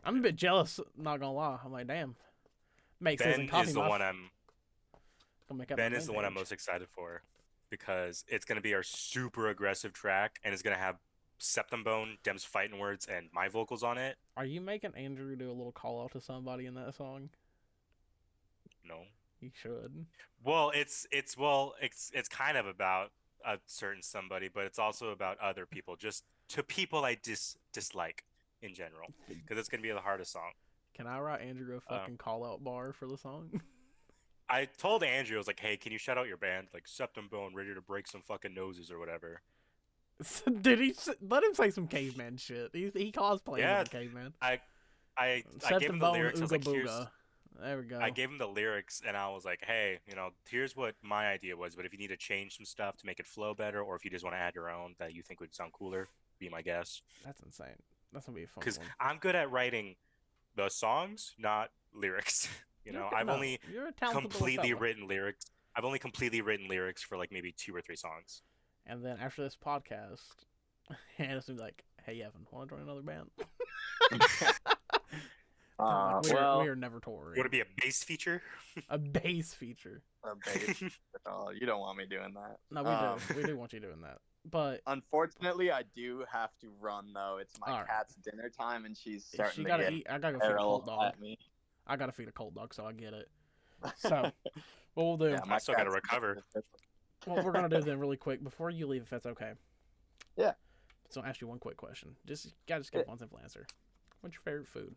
I'm a bit jealous. Not gonna lie. I'm like, damn. Ben is the one I'm most excited for, because it's gonna be our super aggressive track, and it's gonna have Septum Bone, Dem's fighting words, and my vocals on it. Are you making Andrew do a little call out to somebody in that song? No. You should. Well, it's kind of about a certain somebody, but it's also about other people, just to people I dislike in general, because it's gonna be the hardest song. Can I write Andrew a fucking call out bar for the song? I told Andrew, I was like, "Hey, can you shout out your band, like Septum Bone, ready to break some fucking noses or whatever?" Did he let him say some caveman shit? He cosplays as a caveman. I gave him the lyrics. I was like, there we go. I gave him the lyrics, and I was like, "Hey, here's what my idea was, but if you need to change some stuff to make it flow better, or if you just want to add your own that you think would sound cooler, be my guest." That's insane. That's gonna be a fun one. Because I'm good at writing the songs, not lyrics. I've only completely written lyrics. I've only completely written lyrics for like maybe 2 or 3 songs. And then after this podcast, Hannah's gonna be like, "Hey Evan, want to join another band?" We are never touring. You want to be a bass feature? A bass feature. A bass. Oh, you don't want me doing that. No, we do. We do want you doing that. But unfortunately, I do have to run though. It's my cat's dinner time, and she's starting to get eat. I gotta feed a cold dog. At me. I gotta feed a cold dog, so I get it. So what we'll do? Yeah, I still gotta recover. What we're gonna do then, really quick, before you leave, if that's okay. Yeah. So I'll ask you one quick question. Just get one simple answer. What's your favorite food?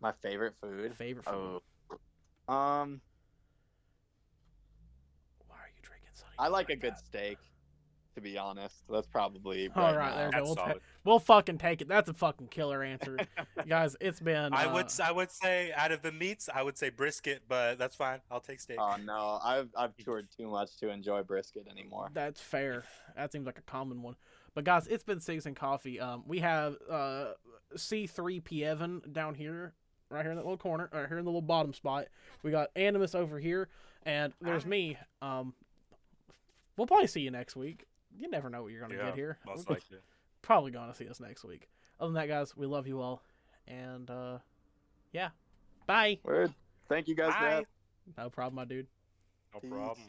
My favorite food. Oh. Why are you drinking Sunny? I like a good steak. To be honest, that's probably all right. There we go. We'll fucking take it. That's a fucking killer answer, guys. It's been. I would say out of the meats, I would say brisket, but that's fine. I'll take steak. Oh no, I've toured too much to enjoy brisket anymore. That's fair. That seems like a common one. But guys, it's been Cigs and Coffee. We have C3P Evan down here, right here in that little corner, right here in the little bottom spot. We got Animus over here, and there's me. We'll probably see you next week. You never know what you're going to get here. Most likely. Probably going to see us next week. Other than that, guys, we love you all. And, yeah. Bye. Word. Thank you guys, Dad. No problem, my dude. No problem.